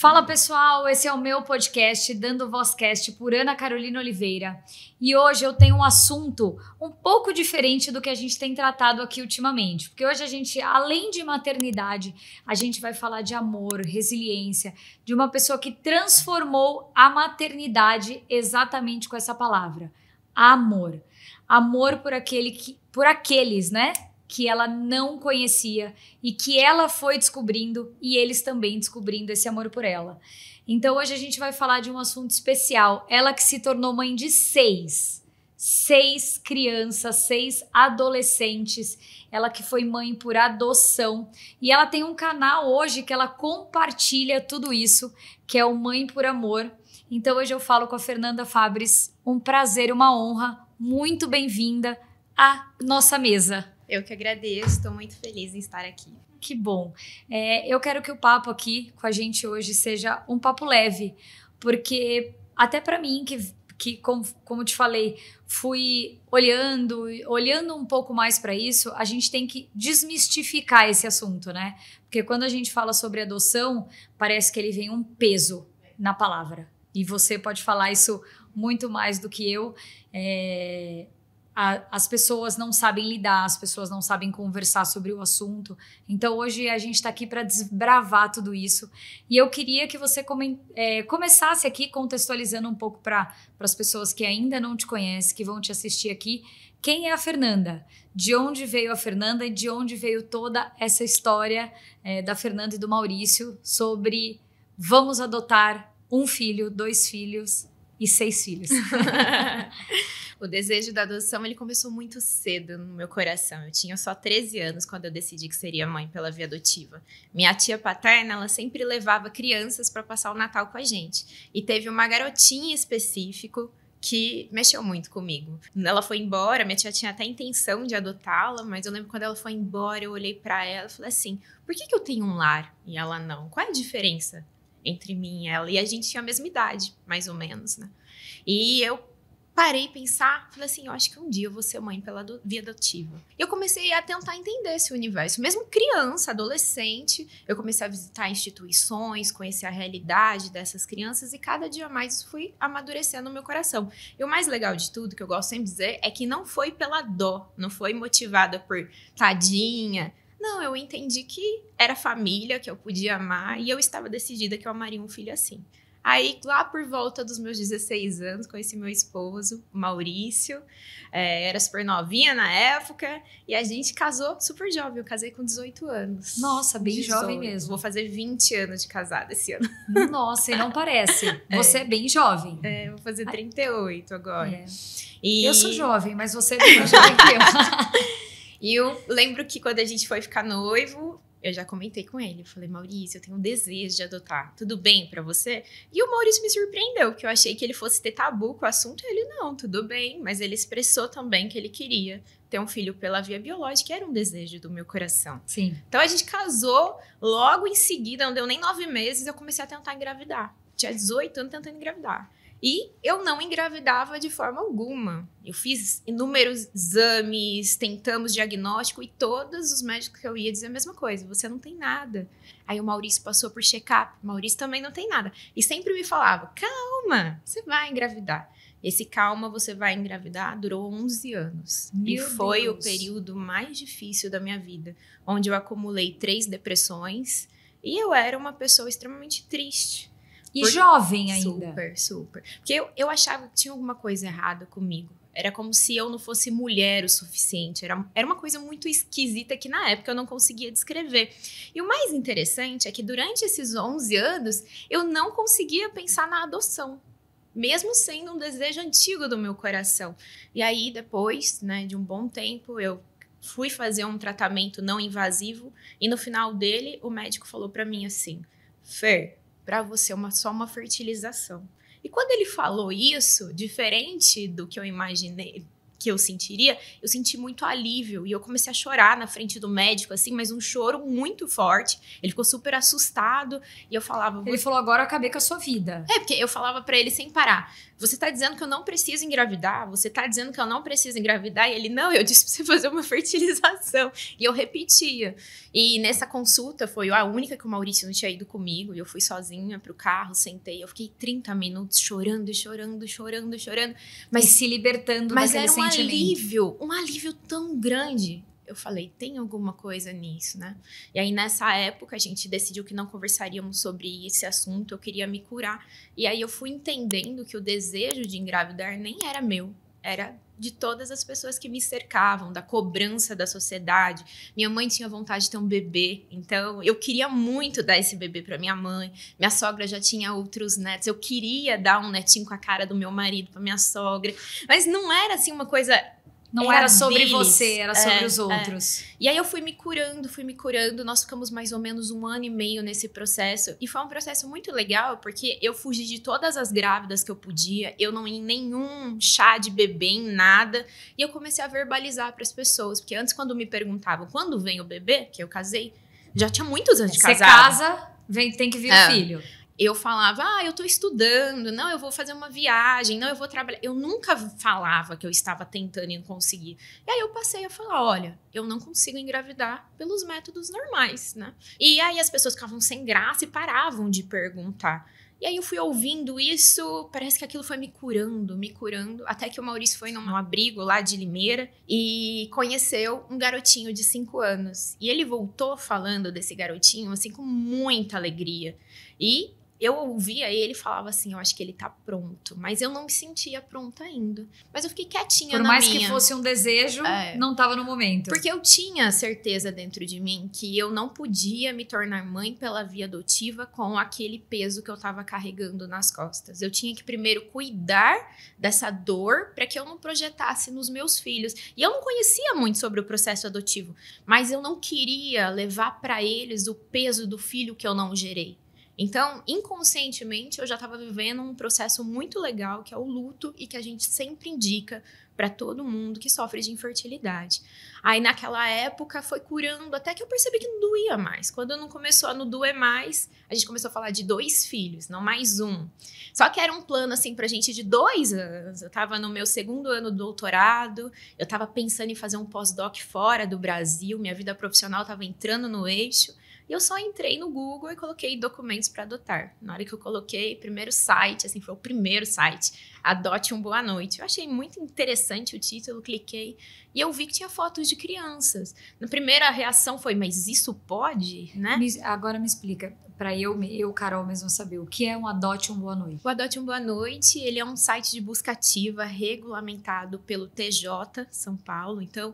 Fala pessoal, esse é o meu podcast Dando Vozcast por Ana Carolina Oliveira e hoje eu tenho um assunto um pouco diferente do que a gente tem tratado aqui ultimamente, porque hoje a gente, além de maternidade, a gente vai falar de amor, resiliência, de uma pessoa que transformou a maternidade exatamente com essa palavra, amor. Amor por aqueles, né? Que ela não conhecia e que ela foi descobrindo e eles também descobrindo esse amor por ela. Então hoje a gente vai falar de um assunto especial. Ela que se tornou mãe de seis crianças, 6 adolescentes. Ela que foi mãe por adoção e ela tem um canal hoje que ela compartilha tudo isso, que é o Mãe por Amor. Então hoje eu falo com a Fernanda Fabris. Um prazer, uma honra. Muito bem-vinda à nossa mesa. Eu que agradeço, estou muito feliz em estar aqui. Que bom. Eu quero que o papo aqui com a gente hoje seja um papo leve, porque até para mim, que como te falei, fui olhando um pouco mais para isso, a gente tem que desmistificar esse assunto, né? Porque quando a gente fala sobre adoção, parece que ele vem um peso na palavra. E você pode falar isso muito mais do que eu. As pessoas não sabem lidar, as pessoas não sabem conversar sobre o assunto. Então hoje a gente está aqui para desbravar tudo isso. E eu queria que você começasse aqui contextualizando um pouco para as pessoas que ainda não te conhecem, que vão te assistir aqui. Quem é a Fernanda? De onde veio a Fernanda e de onde veio toda essa história da Fernanda e do Maurício sobre vamos adotar 1 filho, 2 filhos e 6 filhos. O desejo da adoção, ele começou muito cedo no meu coração. Eu tinha só 13 anos quando eu decidi que seria mãe pela via adotiva. Minha tia paterna, ela sempre levava crianças para passar o Natal com a gente. E teve uma garotinha específica que mexeu muito comigo. Ela foi embora, minha tia tinha até a intenção de adotá-la, mas eu lembro quando ela foi embora, eu olhei para ela e falei assim, por que eu tenho um lar e ela não? Qual é a diferença entre mim e ela? E a gente tinha a mesma idade, mais ou menos, né? E eu parei a pensar, falei assim, eu acho que um dia eu vou ser mãe pela via adotiva. E eu comecei a tentar entender esse universo. Mesmo criança, adolescente, eu comecei a visitar instituições, conhecer a realidade dessas crianças e cada dia mais fui amadurecendo o meu coração. E o mais legal de tudo, que eu gosto sempre de dizer, é que não foi pela dó, não foi motivada por tadinha. Não, eu entendi que era família, que eu podia amar e eu estava decidida que eu amaria um filho assim. Aí, lá por volta dos meus 16 anos, conheci meu esposo, o Maurício. Era super novinha na época. E a gente casou super jovem. Eu casei com 18 anos. Nossa, bem 18. Jovem mesmo. Vou fazer 20 anos de casada esse ano. Nossa, e não parece. Você é bem jovem. Vou fazer 38 agora. Eu sou jovem, mas você é bem mais jovem que eu. E eu lembro que quando a gente foi ficar noivo, eu já comentei com ele, eu falei, Maurício, eu tenho um desejo de adotar, tudo bem pra você? E o Maurício me surpreendeu, porque eu achei que ele fosse ter tabu com o assunto, e ele, não, tudo bem, mas ele expressou também que ele queria ter um filho pela via biológica, que era um desejo do meu coração. Sim. Então a gente casou, logo em seguida, não deu nem 9 meses, eu comecei a tentar engravidar. Tinha 18 anos tentando engravidar. E eu não engravidava de forma alguma. Eu fiz inúmeros exames, tentamos diagnóstico e todos os médicos que eu ia dizer a mesma coisa. Você não tem nada. Aí o Maurício passou por check-up. O Maurício também não tem nada. E sempre me falava, calma, você vai engravidar. Esse calma, você vai engravidar, durou 11 anos. E foi o período mais difícil da minha vida. Onde eu acumulei 3 depressões e eu era uma pessoa extremamente triste. E jovem ainda. Super. Porque eu achava que tinha alguma coisa errada comigo. Era como se eu não fosse mulher o suficiente. Era uma coisa muito esquisita que na época eu não conseguia descrever. E o mais interessante é que durante esses 11 anos, eu não conseguia pensar na adoção. Mesmo sendo um desejo antigo do meu coração. E aí, depois, né, de um bom tempo, eu fui fazer um tratamento não invasivo. E no final dele, o médico falou pra mim assim, Fer, para você só uma fertilização. E quando ele falou isso, diferente do que eu imaginei, que eu sentiria, eu senti muito alívio. E eu comecei a chorar na frente do médico, assim, mas um choro muito forte. Ele ficou super assustado. E eu falava... Ele falou, agora eu acabei com a sua vida. Porque eu falava pra ele sem parar. Você tá dizendo que eu não preciso engravidar? Você tá dizendo que eu não preciso engravidar? E ele, não, eu disse pra você fazer uma fertilização. E eu repetia. E nessa consulta foi a única que o Maurício não tinha ido comigo. E eu fui sozinha pro carro, sentei. Eu fiquei 30 minutos chorando. Mas se libertando daquele sentimento. Mas era um alívio tão grande. Eu falei, tem alguma coisa nisso, né? E aí, nessa época, a gente decidiu que não conversaríamos sobre esse assunto. Eu queria me curar. E aí, eu fui entendendo que o desejo de engravidar nem era meu. Era de todas as pessoas que me cercavam, da cobrança da sociedade. Minha mãe tinha vontade de ter um bebê. Então, eu queria muito dar esse bebê para minha mãe. Minha sogra já tinha outros netos. Eu queria dar um netinho com a cara do meu marido para minha sogra. Mas não era, assim, uma coisa... Não era sobre você, era sobre os outros. E aí eu fui me curando. Nós ficamos mais ou menos 1 ano e meio nesse processo. E foi um processo muito legal, porque eu fugi de todas as grávidas que eu podia. Eu não ia em nenhum chá de bebê, em nada. E eu comecei a verbalizar para as pessoas. Porque antes, quando me perguntavam, quando vem o bebê, que eu casei, já tinha muitos anos de casado. Você casa, tem que vir o filho. Eu falava, eu tô estudando, não, eu vou fazer uma viagem, não, eu vou trabalhar. Eu nunca falava que eu estava tentando e não conseguia. E aí eu passei a falar, olha, eu não consigo engravidar pelos métodos normais, né? E aí as pessoas ficavam sem graça e paravam de perguntar. E aí eu fui ouvindo isso, parece que aquilo foi me curando, até que o Maurício foi num abrigo lá de Limeira e conheceu um garotinho de 5 anos. E ele voltou falando desse garotinho, assim, com muita alegria. E eu ouvia ele e falava assim, eu acho que ele tá pronto. Mas eu não me sentia pronta ainda. Mas eu fiquei quietinha na minha. Por mais que fosse um desejo, não tava no momento. Porque eu tinha certeza dentro de mim que eu não podia me tornar mãe pela via adotiva com aquele peso que eu tava carregando nas costas. Eu tinha que primeiro cuidar dessa dor para que eu não projetasse nos meus filhos. E eu não conhecia muito sobre o processo adotivo. Mas eu não queria levar para eles o peso do filho que eu não gerei. Então, inconscientemente, eu já estava vivendo um processo muito legal, que é o luto, e que a gente sempre indica para todo mundo que sofre de infertilidade. Aí, naquela época, foi curando, até que eu percebi que não doía mais. Quando não começou a não doer mais, a gente começou a falar de 2 filhos, não mais um. Só que era um plano, assim, pra gente de 2 anos. Eu estava no meu 2º ano do doutorado, eu estava pensando em fazer um pós-doc fora do Brasil, minha vida profissional estava entrando no eixo. E eu só entrei no Google e coloquei documentos para adotar. Na hora que eu coloquei, primeiro site, assim, foi o primeiro site, Adote um Boa Noite. Eu achei muito interessante o título, cliquei e eu vi que tinha fotos de crianças. Na primeira reação foi, mas isso pode, né? Agora me explica, para eu, Carol, mesmo saber, o que é um Adote um Boa Noite? O Adote um Boa Noite, ele é um site de busca ativa regulamentado pelo TJ São Paulo. Então,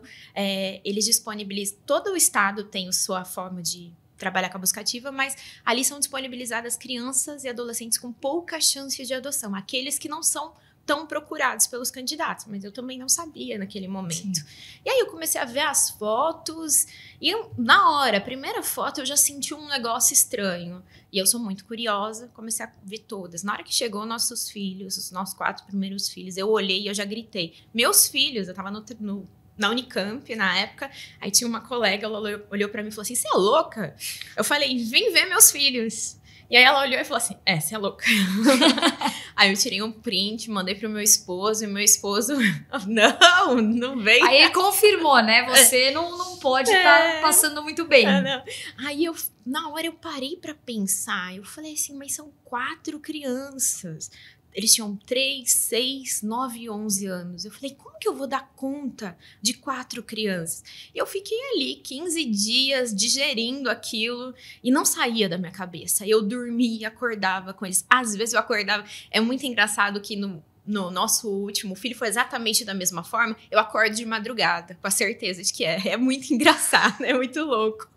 eles disponibilizam, todo o estado tem a sua forma de trabalhar com a busca ativa, mas ali são disponibilizadas crianças e adolescentes com pouca chance de adoção, aqueles que não são tão procurados pelos candidatos, mas eu também não sabia naquele momento. Sim. E aí eu comecei a ver as fotos e na hora, a primeira foto, eu já senti um negócio estranho. E eu sou muito curiosa, comecei a ver todas. Na hora que chegou nossos filhos, os nossos 4 primeiros filhos, eu olhei e eu já gritei. Meus filhos, eu tava na Unicamp, na época, aí tinha uma colega, ela olhou pra mim e falou assim, você é louca? Eu falei, vem ver meus filhos. E aí ela olhou e falou assim, você é louca. Aí eu tirei um print, mandei pro meu esposo, e meu esposo, não veio. Aí ele confirmou, né? Você não pode estar passando muito bem. Não. Aí na hora eu parei pra pensar, eu falei assim, mas são 4 crianças. Eles tinham 3, 6, 9 e 11 anos. Eu falei, como que eu vou dar conta de 4 crianças? E eu fiquei ali 15 dias digerindo aquilo e não saía da minha cabeça. Eu dormia e acordava com eles. Às vezes eu acordava. É muito engraçado que no nosso último filho foi exatamente da mesma forma. Eu acordo de madrugada, com a certeza de que é muito engraçado, é muito louco.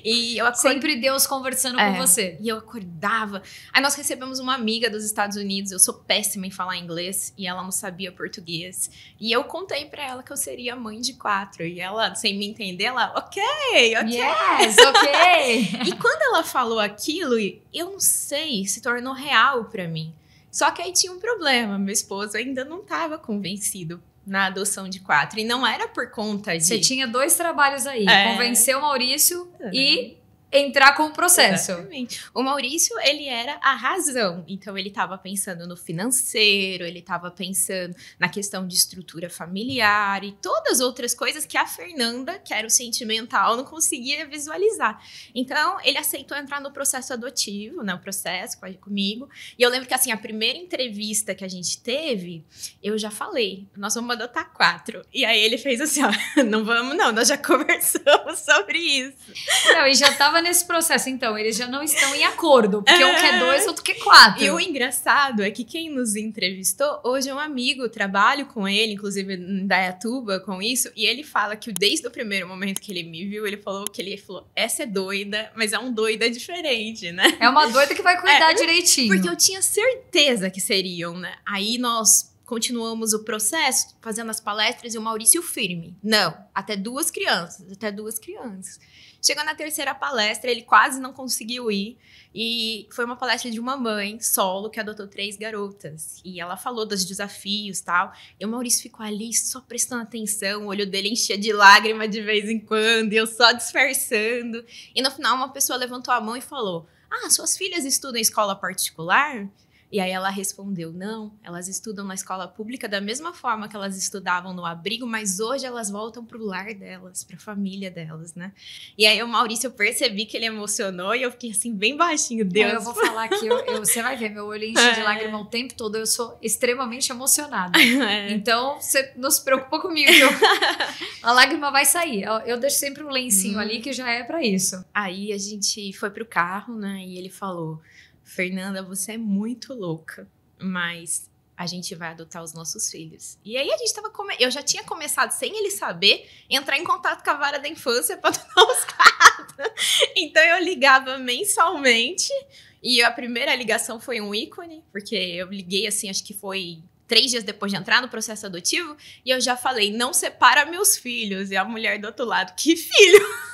E eu sempre Deus conversando com você. E eu acordava. Aí nós recebemos uma amiga dos Estados Unidos, eu sou péssima em falar inglês, e ela não sabia português. E eu contei pra ela que eu seria mãe de 4. E ela, sem me entender, ela, ok. Yes, ok. E quando ela falou aquilo, eu não sei, se tornou real pra mim. Só que aí tinha um problema, meu esposo ainda não estava convencido na adoção de 4. E não era por conta de... Você tinha 2 trabalhos aí. Convencer o Maurício e entrar com o processo. Exatamente. O Maurício, ele era a razão. Então, ele estava pensando no financeiro, ele estava pensando na questão de estrutura familiar e todas as outras coisas que a Fernanda, que era o sentimental, não conseguia visualizar. Então, ele aceitou entrar no processo adotivo, né? O processo comigo. E eu lembro que, assim, a primeira entrevista que a gente teve, eu já falei, nós vamos adotar 4. E aí, ele fez assim, ó, não vamos não, nós já conversamos sobre isso. Não, e já tava nesse processo, então, eles já não estão em acordo, porque um quer 2, outro quer 4. E o engraçado é que quem nos entrevistou hoje é um amigo, trabalho com ele, inclusive em Dayatuba com isso, e ele fala que desde o primeiro momento que ele me viu, ele falou, essa é doida, mas é um doida diferente, né? É uma doida que vai cuidar direitinho. Porque eu tinha certeza que seriam, né? Aí nós continuamos o processo, fazendo as palestras, e o Maurício firme. Não, até 2 crianças. Chegou na 3ª palestra, ele quase não conseguiu ir. E foi uma palestra de uma mãe solo que adotou 3 garotas. E ela falou dos desafios e tal. E o Maurício ficou ali só prestando atenção. O olho dele enchia de lágrima de vez em quando. E eu só disfarçando. E no final uma pessoa levantou a mão e falou: suas filhas estudam em escola particular? E aí ela respondeu, não, elas estudam na escola pública da mesma forma que elas estudavam no abrigo, mas hoje elas voltam pro lar delas, pra família delas, né? E aí o Maurício, eu percebi que ele emocionou e eu fiquei assim, bem baixinho, Deus. Eu vou falar que você vai ver, meu olho enche de lágrima o tempo todo, eu sou extremamente emocionada. Então, você não se preocupa comigo, a lágrima vai sair. Eu deixo sempre um lencinho ali que já é pra isso. Aí a gente foi pro carro, né, e ele falou: Fernanda, você é muito louca, mas a gente vai adotar os nossos filhos. E aí a gente eu já tinha começado, sem ele saber, entrar em contato com a vara da infância para adotar os 4. Então eu ligava mensalmente, e a primeira ligação foi um ícone, porque eu liguei assim, acho que foi 3 dias depois de entrar no processo adotivo, e eu já falei, não separa meus filhos. E a mulher do outro lado, que filho?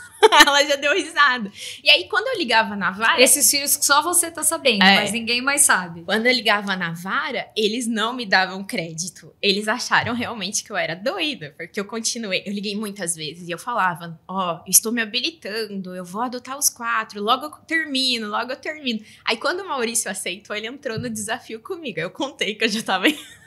Ela já deu risada. E aí, quando eu ligava na vara... Esses filhos que só você tá sabendo, mas ninguém mais sabe. Quando eu ligava na vara, eles não me davam crédito. Eles acharam realmente que eu era doida, porque eu continuei. Eu liguei muitas vezes e eu falava, eu estou me habilitando, eu vou adotar os 4, logo eu termino. Aí, quando o Maurício aceitou, ele entrou no desafio comigo. Eu contei que eu já tava...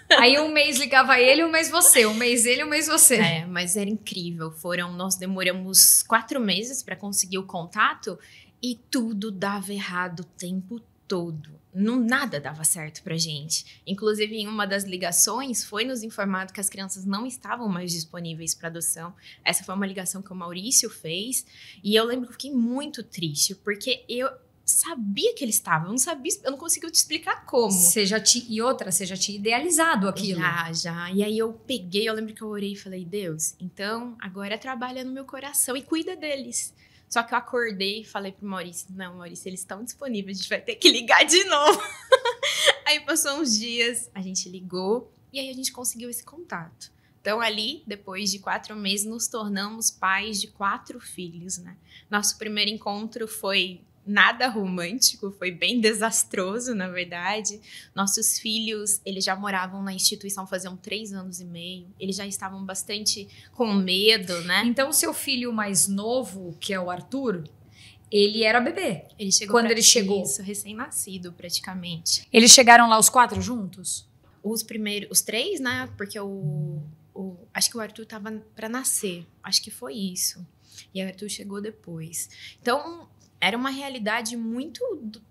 Aí um mês ligava ele, um mês você. Um mês ele, um mês você. Mas era incrível. Nós demoramos 4 meses para conseguir o contato e tudo dava errado o tempo todo. Nada dava certo pra gente. Inclusive, em uma das ligações, foi nos informado que as crianças não estavam mais disponíveis para adoção. Essa foi uma ligação que o Maurício fez. E eu lembro que eu fiquei muito triste, porque eu sabia que ele estava, eu não conseguia te explicar como. Você já tinha idealizado aquilo. Já. E aí eu lembro que eu orei e falei, Deus, então agora trabalha no meu coração e cuida deles. Só que eu acordei e falei pro Maurício, não, Maurício, eles estão disponíveis, a gente vai ter que ligar de novo. Aí passou uns dias, a gente ligou e aí a gente conseguiu esse contato. Então, ali, depois de 4 meses, nos tornamos pais de 4 filhos, né? Nosso primeiro encontro foi nada romântico, foi bem desastroso, na verdade. Nossos filhos, eles já moravam na instituição faziam 3 anos e meio. Eles já estavam bastante com medo, né? Então, o seu filho mais novo, que é o Arthur, ele era bebê. Ele chegou quando ele chegou. Isso, recém-nascido, praticamente. Eles chegaram lá os 4 juntos? Os 3, né? Porque acho que o Arthur tava para nascer. Acho que foi isso. E o Arthur chegou depois. Então, era uma realidade muito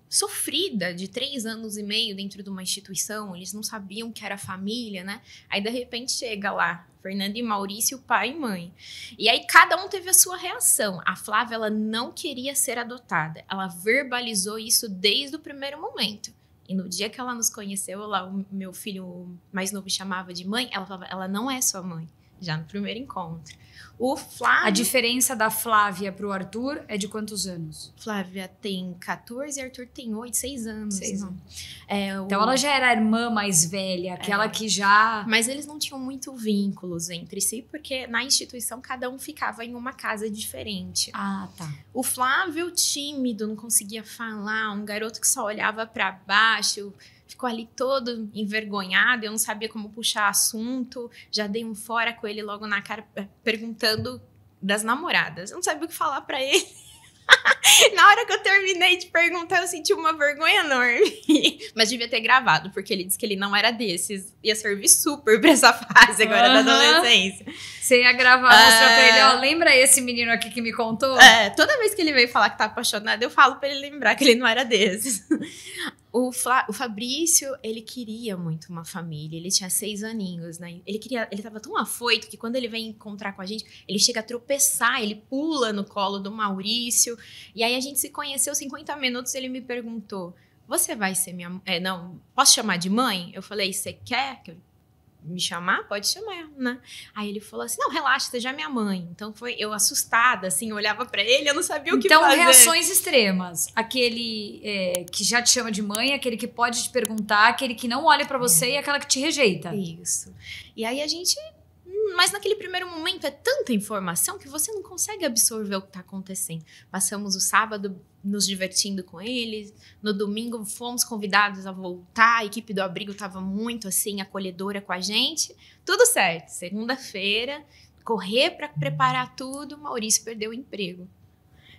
sofrida, de 3 anos e meio dentro de uma instituição. Eles não sabiam que era família, né? Aí, de repente, chega lá Fernanda e Maurício, pai e mãe. E aí, cada um teve a sua reação. A Flávia, ela não queria ser adotada. Ela verbalizou isso desde o primeiro momento. E no dia que ela nos conheceu, o meu filho mais novo chamava de mãe, ela falava, ela não é sua mãe. Já no primeiro encontro. O Flávio... A diferença da Flávia pro Arthur é de quantos anos? Flávia tem 14 e Arthur tem 6 anos. 6 anos. Então ela já era a irmã mais velha, aquela que já... Mas eles não tinham muito vínculos entre si, porque na instituição cada um ficava em uma casa diferente. Ah, tá. O Flávio, tímido, não conseguia falar, um garoto que só olhava para baixo... ficou ali todo envergonhado, eu não sabia como puxar assunto, já dei um fora com ele logo na cara, perguntando das namoradas. Eu não sabia o que falar pra ele. Na hora que eu terminei de perguntar, eu senti uma vergonha enorme. Mas devia ter gravado, porque ele disse que ele não era desses. Ia servir super pra essa fase agora da adolescência. Você ia gravar, mostrar pra ele, ó, lembra esse menino aqui que me contou? Toda vez que ele veio falar que tá apaixonado, eu falo pra ele lembrar que ele não era desses. O Fabrício, ele queria muito uma família, ele tinha 6 aninhos, né? Ele tava tão afoito que quando ele vem encontrar com a gente, ele chega a tropeçar, ele pula no colo do Maurício. E aí a gente se conheceu 50 minutos, ele me perguntou, você vai ser minha... não, posso chamar de mãe? Eu falei, você quer me chamar? Pode chamar, né? Aí ele falou assim, não, relaxa, você já é minha mãe. Então foi eu assustada, assim, eu olhava pra ele, eu não sabia o que fazer. Então, reações extremas. Aquele que já te chama de mãe, aquele que pode te perguntar, aquele que não olha pra você e aquela que te rejeita. Isso. E aí a gente... Mas naquele primeiro momento é tanta informação que você não consegue absorver o que está acontecendo. Passamos o sábado nos divertindo com eles. No domingo fomos convidados a voltar. A equipe do abrigo estava muito assim, acolhedora com a gente. Tudo certo. Segunda-feira, correr para preparar tudo. Maurício perdeu o emprego.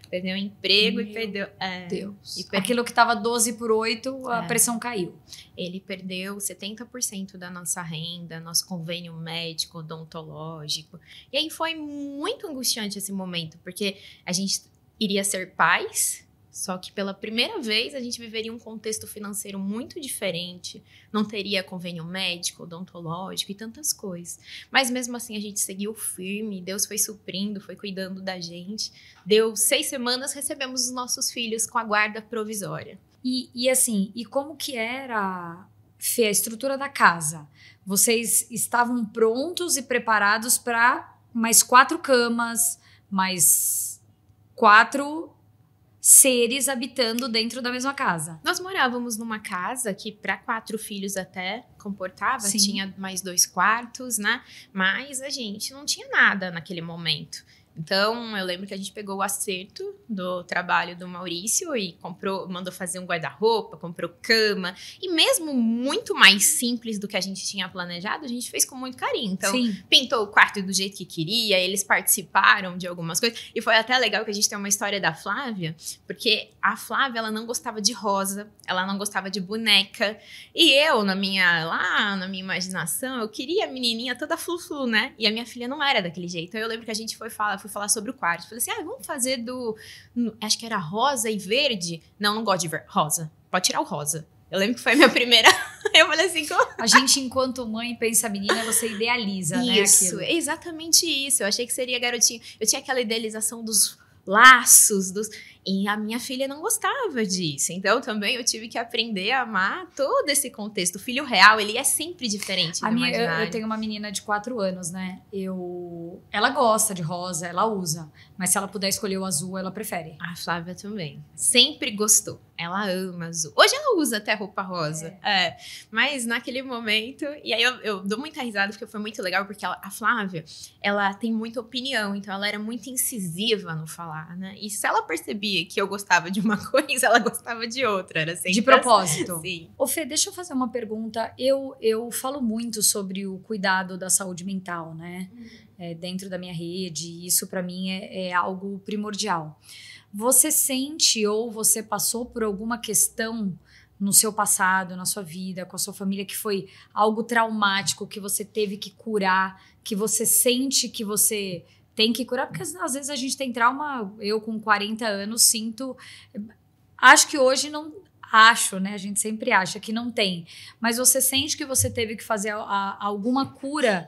Perdeu o emprego e perdeu... Deus. Aquilo que estava 12/8, a pressão caiu. Ele perdeu 70% da nossa renda, nosso convênio médico, odontológico. E aí foi muito angustiante esse momento, porque a gente iria ser pais, só que pela primeira vez a gente viveria um contexto financeiro muito diferente, não teria convênio médico, odontológico e tantas coisas. Mas mesmo assim a gente seguiu firme, Deus foi suprindo, foi cuidando da gente. Deu 6 semanas, recebemos os nossos filhos com a guarda provisória. E assim, e como que era, Fê, a estrutura da casa? Vocês estavam prontos e preparados para mais 4 camas, mais 4 seres habitando dentro da mesma casa? Nós morávamos numa casa que para 4 filhos até comportava, Sim. Tinha mais 2 quartos, né? Mas a gente não tinha nada naquele momento. Então, eu lembro que a gente pegou o acerto do trabalho do Maurício e mandou fazer um guarda-roupa, comprou cama. E mesmo muito mais simples do que a gente tinha planejado, a gente fez com muito carinho. Então, pintou o quarto do jeito que queria, eles participaram de algumas coisas. E foi até legal que a gente tem uma história da Flávia, porque a Flávia, ela não gostava de rosa, ela não gostava de boneca. E eu, na minha imaginação, eu queria a menininha toda flu-flu, né? E a minha filha não era daquele jeito. Então, eu lembro que a gente fui falar sobre o quarto. Falei assim, vamos fazer acho que era rosa e verde. Não gosto de rosa. Pode tirar o rosa. Eu lembro que foi a minha primeira... Eu falei assim... A gente, enquanto mãe, pensa menina, você idealiza, né? Isso, é exatamente isso. Eu achei que seria garotinho. Eu tinha aquela idealização dos laços, e a minha filha não gostava disso. Então, também eu tive que aprender a amar todo esse contexto. O filho real, ele é sempre diferente do imaginário. Eu tenho uma menina de 4 anos, né? Ela gosta de rosa, ela usa. Mas se ela puder escolher o azul, ela prefere. A Flávia também. Sempre gostou. Ela ama azul. Hoje ela usa até roupa rosa. Mas naquele momento... E aí eu dou muita risada, porque foi muito legal. Porque a Flávia, ela tem muita opinião. Então ela era muito incisiva no falar, né? E se ela percebia que eu gostava de uma coisa, ela gostava de outra. Era sempre de propósito. Sim. Ô Fê, deixa eu fazer uma pergunta. Eu falo muito sobre o cuidado da saúde mental, né? Dentro da minha rede. Isso para mim é algo primordial. Você sente ou você passou por alguma questão no seu passado, na sua vida, com a sua família, que foi algo traumático, que você teve que curar, que você sente que você tem que curar? Porque às vezes a gente tem trauma. Eu com 40 anos sinto... Acho que hoje não... Acho, né? A gente sempre acha que não tem. Mas você sente que você teve que fazer alguma cura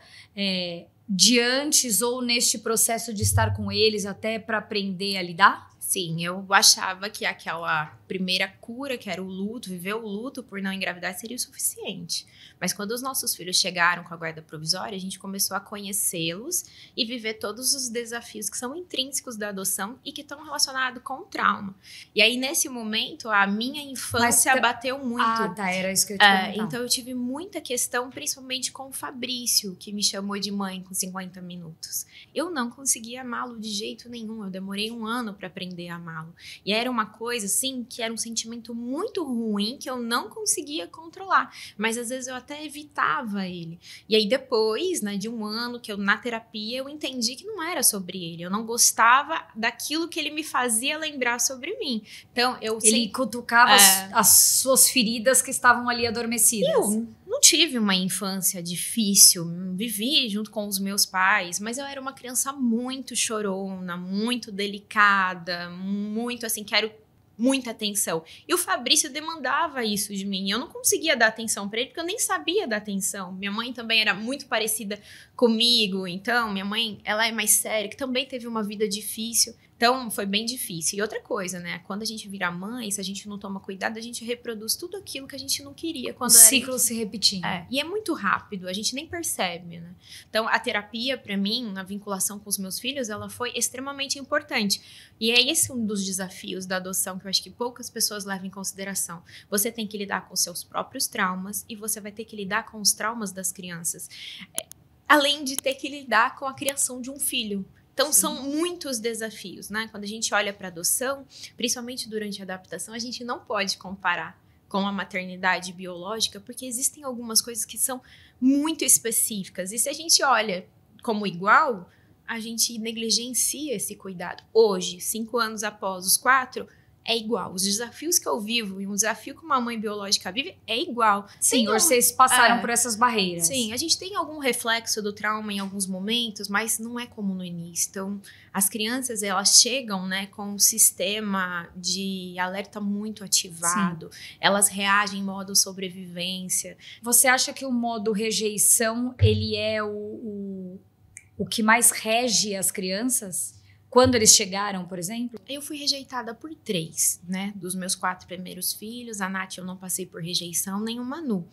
de antes ou neste processo de estar com eles até para aprender a lidar? Sim, eu achava que aquela primeira cura, que era o luto, viver o luto por não engravidar, seria o suficiente. Mas quando os nossos filhos chegaram com a guarda provisória, a gente começou a conhecê-los e viver todos os desafios que são intrínsecos da adoção e que estão relacionados com o trauma. E aí, nesse momento, a minha infância bateu muito. Ah, tá, era isso que eu ia te perguntar. Então, eu tive muita questão, principalmente com o Fabrício, que me chamou de mãe com 50 minutos. Eu não conseguia amá-lo de jeito nenhum. Eu demorei 1 ano para aprender aprender a amá-lo. E era uma coisa, assim, que era um sentimento muito ruim que eu não conseguia controlar. Mas às vezes eu até evitava ele. E aí depois, né, de um ano que eu na terapia, eu entendi que não era sobre ele. Eu não gostava daquilo que ele me fazia lembrar sobre mim. Então, Ele cutucava as suas feridas que estavam ali adormecidas. Eu não tive uma infância difícil, vivi junto com os meus pais, mas eu era uma criança muito chorona, muito delicada, muito assim, quero muita atenção. E o Fabrício demandava isso de mim. Eu não conseguia dar atenção para ele porque eu nem sabia dar atenção. Minha mãe também era muito parecida comigo, então minha mãe, ela é mais séria, que também teve uma vida difícil. Então, foi bem difícil. E outra coisa, né? Quando a gente vira mãe, se a gente não toma cuidado, a gente reproduz tudo aquilo que a gente não queria. Quando o ciclo se repetindo. E é muito rápido, a gente nem percebe, né? Então, a terapia, para mim, na vinculação com os meus filhos, ela foi extremamente importante. E é esse um dos desafios da adoção que eu acho que poucas pessoas levam em consideração. Você tem que lidar com seus próprios traumas e você vai ter que lidar com os traumas das crianças. Além de ter que lidar com a criação de um filho. Então, são muitos desafios, né? Quando a gente olha para adoção, principalmente durante a adaptação, a gente não pode comparar com a maternidade biológica, porque existem algumas coisas que são muito específicas. E se a gente olha como igual, a gente negligencia esse cuidado. Hoje, 5 anos após os 4, é igual. Os desafios que eu vivo e um desafio que uma mãe biológica vive é igual. Sim, vocês passaram por essas barreiras. Sim, a gente tem algum reflexo do trauma em alguns momentos, mas não é como no início. Então, as crianças, elas chegam, né, com um sistema de alerta muito ativado. Sim. Elas reagem em modo sobrevivência. Você acha que o modo rejeição, ele é o que mais rege as crianças? Quando eles chegaram, por exemplo? Eu fui rejeitada por 3, né? Dos meus 4 primeiros filhos. A Nath eu não passei por rejeição, nem o Manu.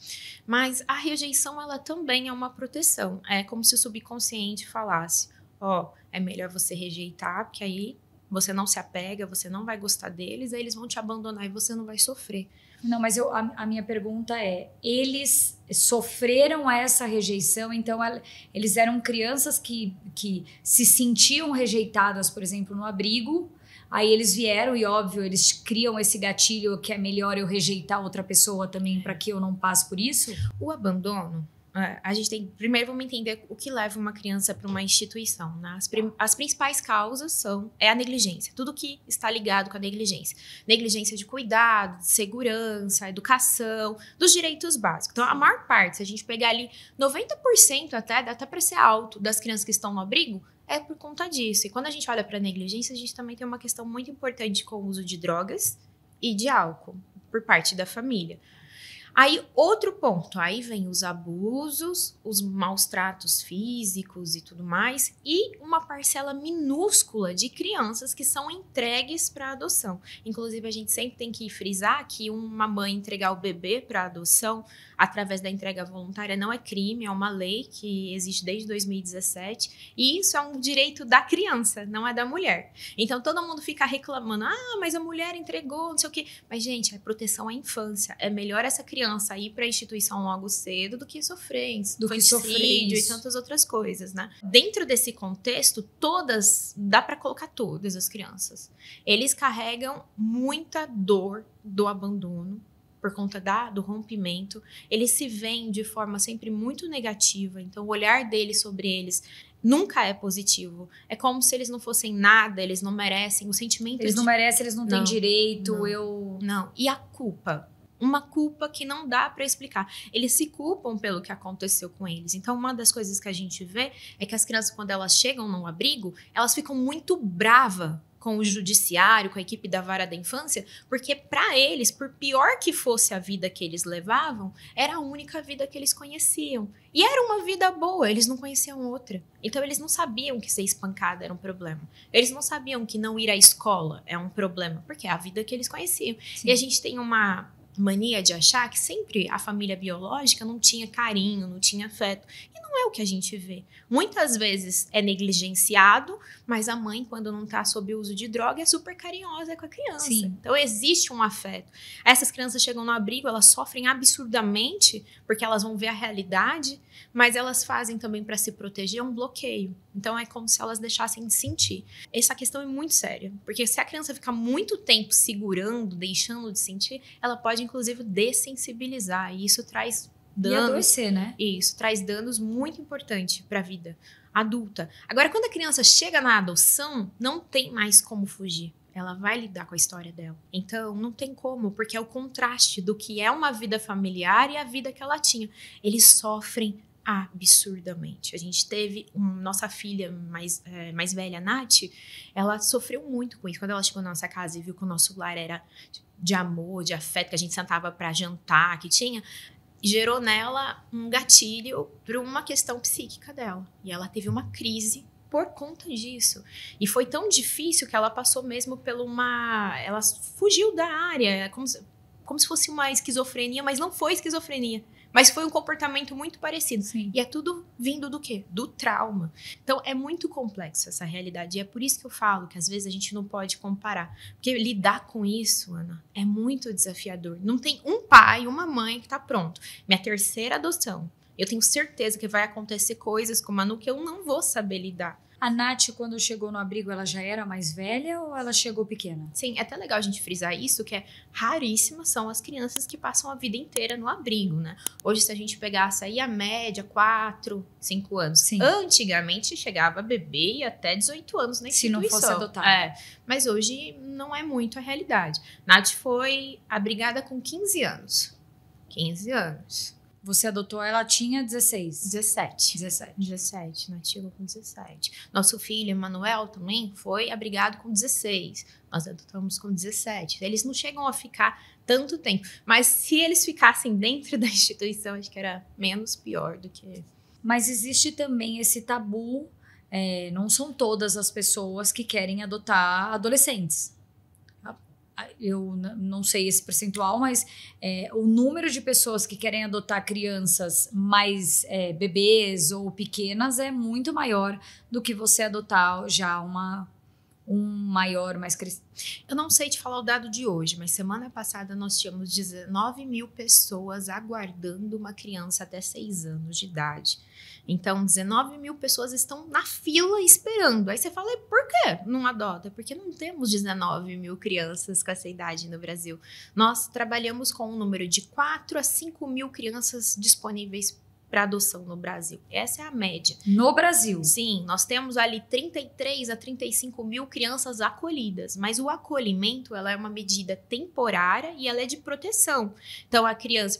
Mas a rejeição, ela também é uma proteção. É como se o subconsciente falasse, é melhor você rejeitar, porque aí você não se apega, você não vai gostar deles, aí eles vão te abandonar e você não vai sofrer. Não, mas a minha pergunta é, eles sofreram essa rejeição, então eles eram crianças que se sentiam rejeitadas, por exemplo, no abrigo, aí eles vieram e, óbvio, eles criam esse gatilho que é melhor eu rejeitar outra pessoa também para que eu não passe por isso? O abandono, a gente tem... Primeiro, vamos entender o que leva uma criança para uma instituição, né? As principais causas é a negligência. Tudo que está ligado com a negligência. Negligência de cuidado, de segurança, educação, dos direitos básicos. Então, a maior parte, se a gente pegar ali 90% até, dá até para ser alto, das crianças que estão no abrigo, é por conta disso. E quando a gente olha para a negligência, a gente também tem uma questão muito importante com o uso de drogas e de álcool por parte da família. Aí, outro ponto, aí vem os abusos, os maus tratos físicos e tudo mais, e uma parcela minúscula de crianças que são entregues para adoção. Inclusive, a gente sempre tem que frisar que uma mãe entregar o bebê para adoção através da entrega voluntária não é crime, é uma lei que existe desde 2017, e isso é um direito da criança, não é da mulher. Então, todo mundo fica reclamando, mas a mulher entregou, não sei o quê. Mas, gente, é proteção à infância, é melhor essa criança ir para a instituição logo cedo do que sofrer suicídio e tantas outras coisas, né? Dentro desse contexto, dá para colocar todas as crianças. Eles carregam muita dor do abandono por conta do rompimento. Eles se veem de forma sempre muito negativa, então o olhar deles sobre eles nunca é positivo. É como se eles não fossem nada, eles não merecem o sentimento. Eles não merecem, eles não têm direito, Não. E a culpa? Uma culpa que não dá para explicar. Eles se culpam pelo que aconteceu com eles. Então, uma das coisas que a gente vê é que as crianças, quando elas chegam num abrigo, elas ficam muito bravas com o judiciário, com a equipe da vara da infância, porque para eles, por pior que fosse a vida que eles levavam, era a única vida que eles conheciam. E era uma vida boa, eles não conheciam outra. Então, eles não sabiam que ser espancada era um problema. Eles não sabiam que não ir à escola é um problema, porque é a vida que eles conheciam. Sim. E a gente tem uma mania de achar que sempre a família biológica não tinha carinho, não tinha afeto. E não é o que a gente vê. Muitas vezes é negligenciado, mas a mãe, quando não está sob o uso de droga, é super carinhosa com a criança. Sim. Então existe um afeto. Essas crianças chegam no abrigo, elas sofrem absurdamente, porque elas vão ver a realidade, mas elas fazem também para se proteger um bloqueio. Então é como se elas deixassem de sentir. Essa questão é muito séria, porque se a criança ficar muito tempo segurando, deixando de sentir, ela pode inclusive dessensibilizar, e isso traz danos. E adoecer, né? Isso, traz danos muito importantes para a vida adulta. Agora, quando a criança chega na adoção, não tem mais como fugir. Ela vai lidar com a história dela. Então, não tem como, porque é o contraste do que é uma vida familiar e a vida que ela tinha. Eles sofrem absurdamente. A gente teve nossa filha mais velha, Nath, ela sofreu muito com isso. Quando ela chegou na nossa casa e viu que o nosso lar era de amor, de afeto, que a gente sentava para jantar, que tinha, gerou nela um gatilho para uma questão psíquica dela. E ela teve uma crise por conta disso. E foi tão difícil que ela passou mesmo ela fugiu da área, como se fosse uma esquizofrenia, mas não foi esquizofrenia. Mas foi um comportamento muito parecido. Sim. E é tudo vindo do quê? Do trauma. Então, é muito complexo essa realidade. E é por isso que eu falo que, às vezes, a gente não pode comparar. Porque lidar com isso, Ana, é muito desafiador. Não tem um pai, uma mãe que tá pronto. Minha terceira adoção. Eu tenho certeza que vai acontecer coisas com a Manu que eu não vou saber lidar. A Nath, quando chegou no abrigo, ela já era mais velha ou ela chegou pequena? Sim, é até legal a gente frisar isso, que é raríssimas são as crianças que passam a vida inteira no abrigo, né? Hoje, se a gente pegasse aí a média, 4, 5 anos. Sim. Antigamente, chegava bebê e até 18 anos na instituição. Se não fosse adotada. Mas hoje não é muito a realidade. Nath foi abrigada com 15 anos. 15 anos. Você adotou, ela tinha 16. 17, Nath chegou com 17. Nosso filho, Emanuel, também foi abrigado com 16. Nós adotamos com 17. Eles não chegam a ficar tanto tempo. Mas se eles ficassem dentro da instituição, acho que era menos pior do que... Mas existe também esse tabu, não são todas as pessoas que querem adotar adolescentes. Eu não sei esse percentual, mas o número de pessoas que querem adotar crianças mais bebês ou pequenas é muito maior do que você adotar já um maior, mais crescido. Eu não sei te falar o dado de hoje, mas semana passada nós tínhamos 19 mil pessoas aguardando uma criança até 6 anos de idade. Então, 19 mil pessoas estão na fila esperando. Aí você fala, e por que não adota? Porque não temos 19 mil crianças com essa idade no Brasil. Nós trabalhamos com um número de 4 a 5 mil crianças disponíveis para adoção no Brasil. Essa é a média. No Brasil? Sim, nós temos ali 33 a 35 mil crianças acolhidas, mas o acolhimento, ela é uma medida temporária e ela é de proteção. Então, a criança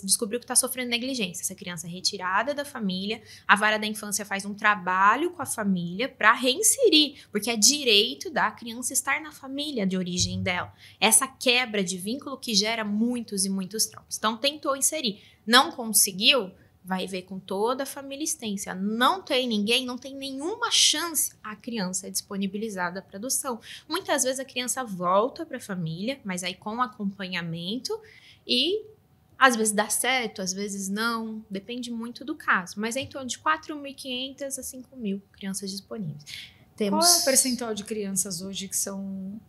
descobriu que está sofrendo negligência. Essa criança é retirada da família, a vara da infância faz um trabalho com a família para reinserir, porque é direito da criança estar na família de origem dela. Essa quebra de vínculo que gera muitos e muitos traumas. Então, tentou inserir. Não conseguiu, vai ver com toda a família extensa. Não tem ninguém, não tem nenhuma chance, a criança é disponibilizada para adoção. Muitas vezes a criança volta para a família, mas aí com acompanhamento e às vezes dá certo, às vezes não, depende muito do caso. Mas é em torno de 4.500 a 5.000 crianças disponíveis. Qual é o percentual de crianças hoje que são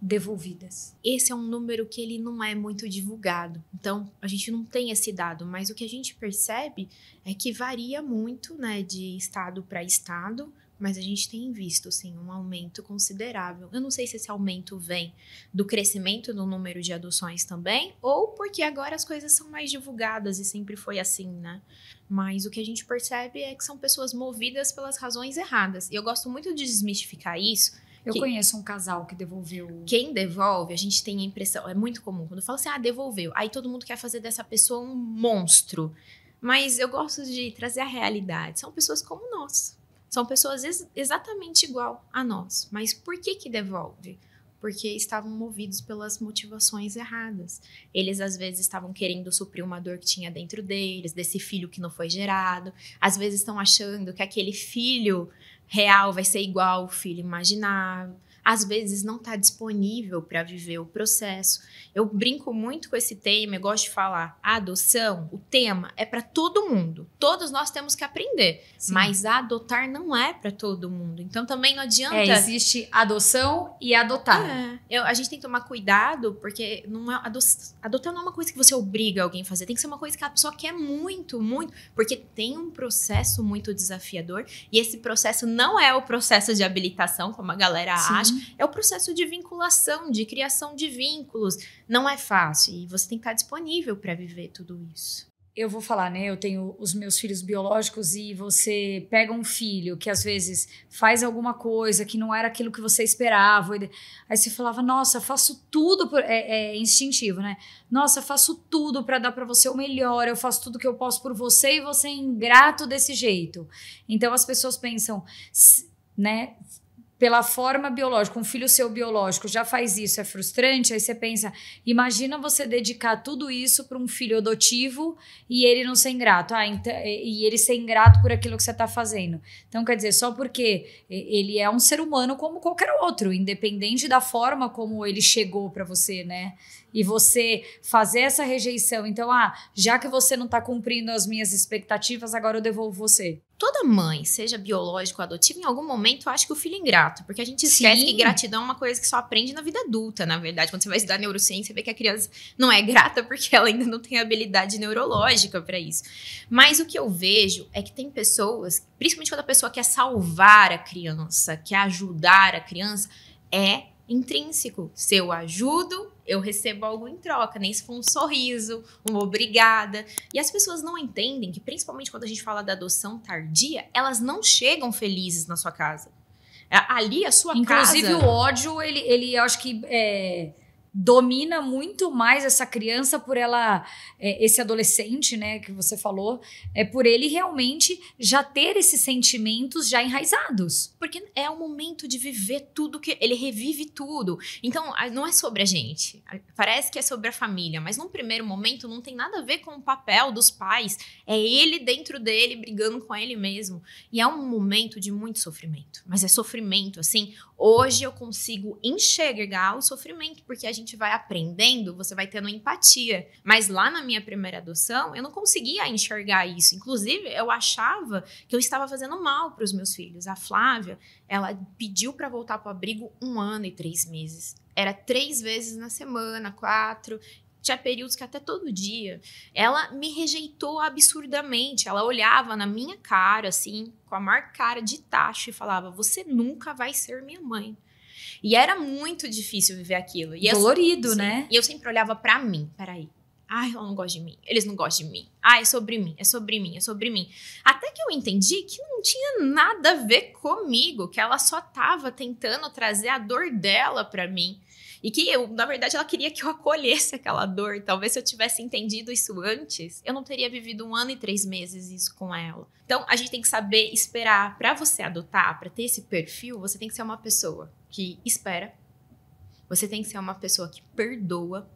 devolvidas? Esse é um número que ele não é muito divulgado. Então, a gente não tem esse dado, mas o que a gente percebe é que varia muito, né, de estado para estado, mas a gente tem visto, sim, um aumento considerável. Eu não sei se esse aumento vem do crescimento do número de adoções também, ou porque agora as coisas são mais divulgadas e sempre foi assim, né? Mas o que a gente percebe é que são pessoas movidas pelas razões erradas. E eu gosto muito de desmistificar isso. Eu conheço um casal que devolveu. Quem devolve, a gente tem a impressão, é muito comum, quando fala assim, devolveu, aí todo mundo quer fazer dessa pessoa um monstro. Mas eu gosto de trazer a realidade. São pessoas como nós. São pessoas exatamente igual a nós. Mas por que devolve? Porque estavam movidos pelas motivações erradas. Eles, às vezes, estavam querendo suprir uma dor que tinha dentro deles, desse filho que não foi gerado. Às vezes estão achando que aquele filho real vai ser igual ao filho imaginável. às vezes não está disponível para viver o processo. Eu brinco muito com esse tema, eu gosto de falar, a adoção, o tema é para todo mundo. Todos nós temos que aprender, mas adotar não é para todo mundo. Então também não adianta... existe adoção e adotar. A gente tem que tomar cuidado, porque não é, adotar não é uma coisa que você obriga alguém a fazer, tem que ser uma coisa que a pessoa quer muito, muito, porque tem um processo muito desafiador, e esse processo não é o processo de habilitação, como a galera acha, é o processo de vinculação, de criação de vínculos. Não é fácil, e você tem que estar disponível para viver tudo isso. Eu vou falar, né? Eu tenho os meus filhos biológicos e você pega um filho que às vezes faz alguma coisa que não era aquilo que você esperava. Aí você falava, nossa, faço tudo. É instintivo, né? Nossa, faço tudo para dar para você o melhor. Eu faço tudo que eu posso por você e você é ingrato desse jeito. Então as pessoas pensam, né? Pela forma biológica, um filho seu biológico já faz isso, é frustrante, aí você pensa, imagina você dedicar tudo isso para um filho adotivo e ele não ser ingrato, e ele ser ingrato por aquilo que você está fazendo. Então, quer dizer, só porque ele é um ser humano como qualquer outro, independente da forma como ele chegou para você, né? E você fazer essa rejeição, então, já que você não está cumprindo as minhas expectativas, agora eu devolvo você. Toda mãe, seja biológica ou adotiva, em algum momento acha que o filho é ingrato, porque a gente esquece que gratidão é uma coisa que só aprende na vida adulta, na verdade. Quando você vai estudar neurociência, você vê que a criança não é grata porque ela ainda não tem habilidade neurológica para isso. Mas o que eu vejo é que tem pessoas, principalmente quando a pessoa quer salvar a criança, quer ajudar a criança, é intrínseco. Se eu ajudo, eu recebo algo em troca, nem se for um sorriso, uma obrigada. E as pessoas não entendem que, principalmente quando a gente fala da adoção tardia, elas não chegam felizes na sua casa. Ali, a sua casa... Inclusive, o ódio, ele acho que domina muito mais essa criança por ela, esse adolescente, né, que você falou, por ele realmente já ter esses sentimentos já enraizados. Porque é o momento de viver tudo, que ele revive tudo. Então, não é sobre a gente. Parece que é sobre a família, mas num primeiro momento não tem nada a ver com o papel dos pais. É ele dentro dele, brigando com ele mesmo. E é um momento de muito sofrimento. Mas é sofrimento, assim, hoje eu consigo enxergar o sofrimento, porque a gente vai aprendendo, você vai tendo empatia. Mas lá na minha primeira adoção, eu não conseguia enxergar isso. Inclusive, eu achava que eu estava fazendo mal para os meus filhos. A Flávia, ela pediu para voltar para o abrigo 1 ano e 3 meses. Era 3 vezes na semana, 4... Tinha períodos que até todo dia. Ela me rejeitou absurdamente. Ela olhava na minha cara, assim, com a maior cara de tacho e falava, você nunca vai ser minha mãe. E era muito difícil viver aquilo. E dolorido, né? E eu sempre olhava pra mim. Peraí. Ai, ela não gosta de mim. Eles não gostam de mim. Ai, é sobre mim, é sobre mim, é sobre mim. Até que eu entendi que não tinha nada a ver comigo. Que ela só tava tentando trazer a dor dela pra mim. E que, na verdade, ela queria que eu acolhesse aquela dor. Talvez se eu tivesse entendido isso antes, eu não teria vivido 1 ano e 3 meses isso com ela. Então, a gente tem que saber esperar. Para você adotar, para ter esse perfil, você tem que ser uma pessoa que espera. Você tem que ser uma pessoa que perdoa.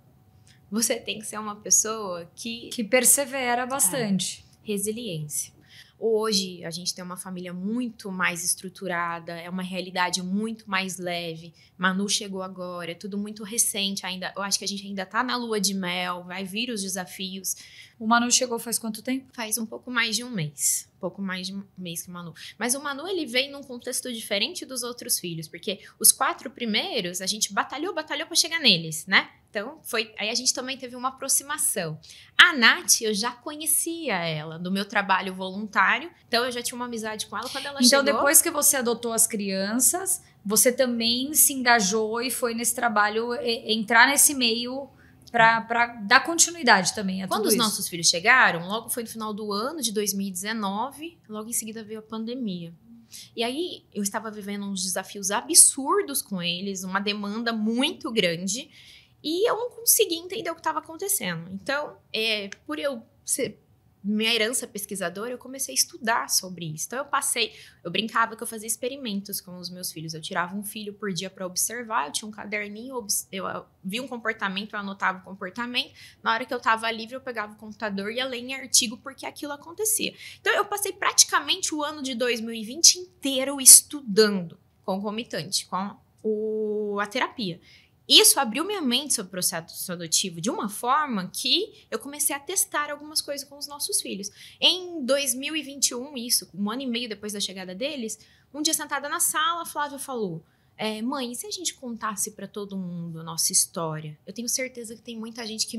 Você tem que ser uma pessoa que persevera bastante. Resiliência. Hoje, a gente tem uma família muito mais estruturada, é uma realidade muito mais leve. Manu chegou agora, é tudo muito recente ainda. Eu acho que a gente ainda tá na lua de mel, vai vir os desafios. O Manu chegou faz quanto tempo? Faz um pouco mais de um mês. Um pouco mais de um mês que o Manu. Mas o Manu, ele veio num contexto diferente dos outros filhos, porque os 4 primeiros, a gente batalhou pra chegar neles, né? Então, aí a gente também teve uma aproximação. A Nath, eu já conhecia ela do meu trabalho voluntário, então eu já tinha uma amizade com ela quando ela chegou. Então, depois que você adotou as crianças, você também se engajou e foi nesse trabalho, entrar nesse meio para dar continuidade também a tudo isso. Quando os nossos filhos chegaram, logo foi no final do ano de 2019, logo em seguida veio a pandemia. E aí, eu estava vivendo uns desafios absurdos com eles, uma demanda muito grande, e eu não conseguia entender o que estava acontecendo. Então, por eu ser minha herança pesquisadora, eu comecei a estudar sobre isso. Então, eu brincava que eu fazia experimentos com os meus filhos. Eu tirava um filho por dia para observar, eu tinha um caderninho, eu via um comportamento, eu anotava o comportamento. Na hora que eu estava livre, eu pegava o computador e ia ler em artigo porque aquilo acontecia. Então, eu passei praticamente o ano de 2020 inteiro estudando, concomitante com a terapia. Isso abriu minha mente sobre o processo adotivo de uma forma que eu comecei a testar algumas coisas com os nossos filhos. Em 2021, isso, um ano e meio depois da chegada deles, um dia sentada na sala, a Flávia falou: mãe, e se a gente contasse para todo mundo a nossa história? Eu tenho certeza que tem muita gente que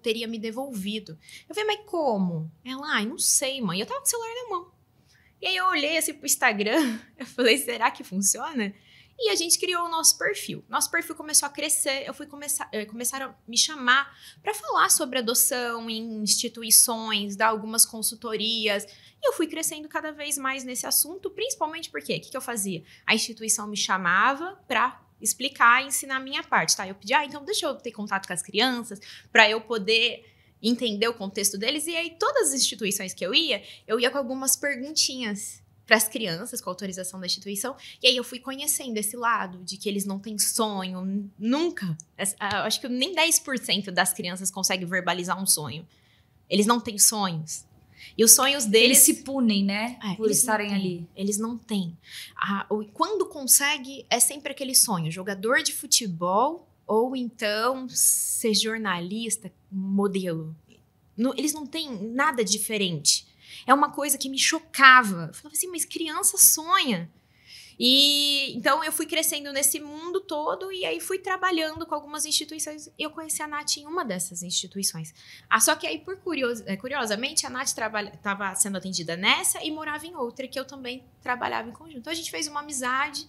teria me devolvido. Eu falei: mas como? Ela: não sei, mãe. Eu tava com o celular na mão. E aí eu olhei assim pro Instagram, eu falei: será que funciona? E a gente criou o nosso perfil. Nosso perfil começou a crescer, começaram a me chamar para falar sobre adoção em instituições, dar algumas consultorias. E eu fui crescendo cada vez mais nesse assunto, principalmente porque o que eu fazia? A instituição me chamava para explicar e ensinar a minha parte, tá? Eu pedia: então deixa eu ter contato com as crianças, para eu poder entender o contexto deles. E aí todas as instituições que eu ia com algumas perguntinhas para as crianças, com a autorização da instituição. E aí eu fui conhecendo esse lado de que eles não têm sonho, nunca. Acho que nem 10% das crianças conseguem verbalizar um sonho. Eles não têm sonhos. E os sonhos deles... Eles se punem, né? Por estarem ali. Eles não têm. Quando consegue, é sempre aquele sonho. Jogador de futebol ou então ser jornalista, modelo. Eles não têm nada diferente. É uma coisa que me chocava. Eu falava assim: mas criança sonha. E então eu fui crescendo nesse mundo todo e aí fui trabalhando com algumas instituições. Eu conheci a Nath em uma dessas instituições. Só que aí, curiosamente, a Nath estava sendo atendida nessa e morava em outra que eu também trabalhava em conjunto. Então a gente fez uma amizade.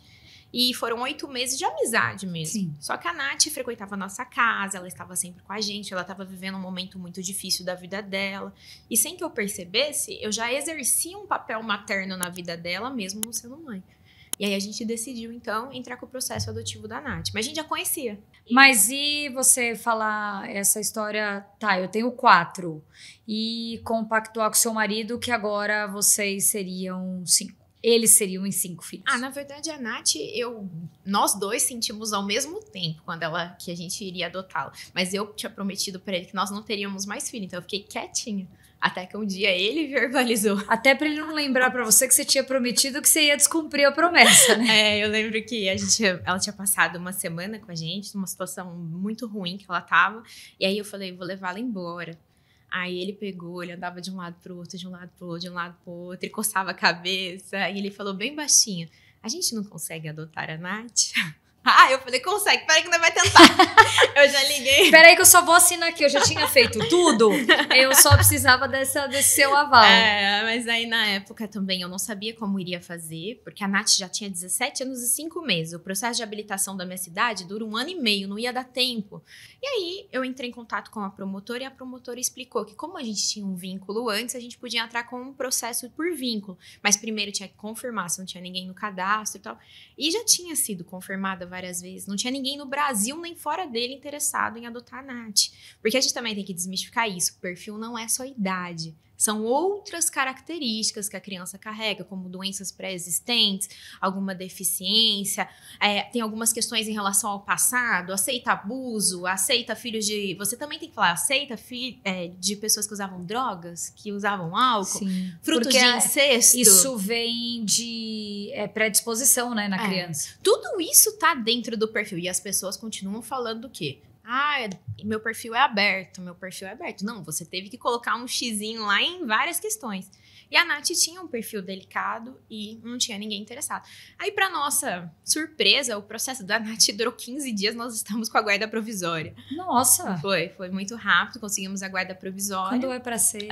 E foram 8 meses de amizade mesmo. Sim. Só que a Nath frequentava a nossa casa, ela estava sempre com a gente, ela estava vivendo um momento muito difícil da vida dela. E sem que eu percebesse, eu já exercia um papel materno na vida dela, mesmo não sendo mãe. E aí a gente decidiu, então, entrar com o processo adotivo da Nath. Mas a gente já conhecia. Mas e você falar essa história... Tá, eu tenho 4. E compactuar com seu marido que agora vocês seriam 5. Eles seriam em 5 filhos. Na verdade, a Nath, nós dois sentimos ao mesmo tempo que a gente iria adotá-la. Mas eu tinha prometido para ele que nós não teríamos mais filho, então eu fiquei quietinha. Até que um dia ele verbalizou. Até para ele não lembrar para você que você tinha prometido que você ia descumprir a promessa, né? Eu lembro que ela tinha passado uma semana com a gente, numa situação muito ruim que ela tava. E aí eu falei: vou levá-la embora. Aí ele pegou, ele andava de um lado pro outro, de um lado pro outro, de um lado pro outro, e coçava a cabeça. E ele falou bem baixinho: a gente não consegue adotar a Nath? Eu falei: consegue, peraí que não vai tentar. Eu já liguei. Peraí que eu só vou assinar aqui, eu já tinha feito tudo. Eu só precisava desse seu aval. Mas aí na época também eu não sabia como iria fazer, porque a Nath já tinha 17 anos e 5 meses. O processo de habilitação da minha cidade dura 1 ano e meio, não ia dar tempo. E aí eu entrei em contato com a promotora e a promotora explicou que como a gente tinha um vínculo antes, a gente podia entrar com um processo por vínculo. Mas primeiro tinha que confirmar se não tinha ninguém no cadastro e tal. E já tinha sido confirmada várias vezes. Não tinha ninguém no Brasil nem fora dele interessado em adotar a Nath. Porque a gente também tem que desmistificar isso. O perfil não é só idade. São outras características que a criança carrega, como doenças pré-existentes, alguma deficiência, tem algumas questões em relação ao passado, aceita abuso, aceita filhos de... Você também tem que falar, aceita de pessoas que usavam drogas, que usavam álcool, Sim, frutos de incesto. Isso vem de predisposição, né, na criança. Tudo isso tá dentro do perfil e as pessoas continuam falando do quê? Meu perfil é aberto, meu perfil é aberto. Não, você teve que colocar um xizinho lá em várias questões. E a Nath tinha um perfil delicado e não tinha ninguém interessado. Aí, para nossa surpresa, o processo da Nath durou 15 dias, nós estamos com a guarda provisória. Nossa! Foi muito rápido, conseguimos a guarda provisória. Quando é para ser...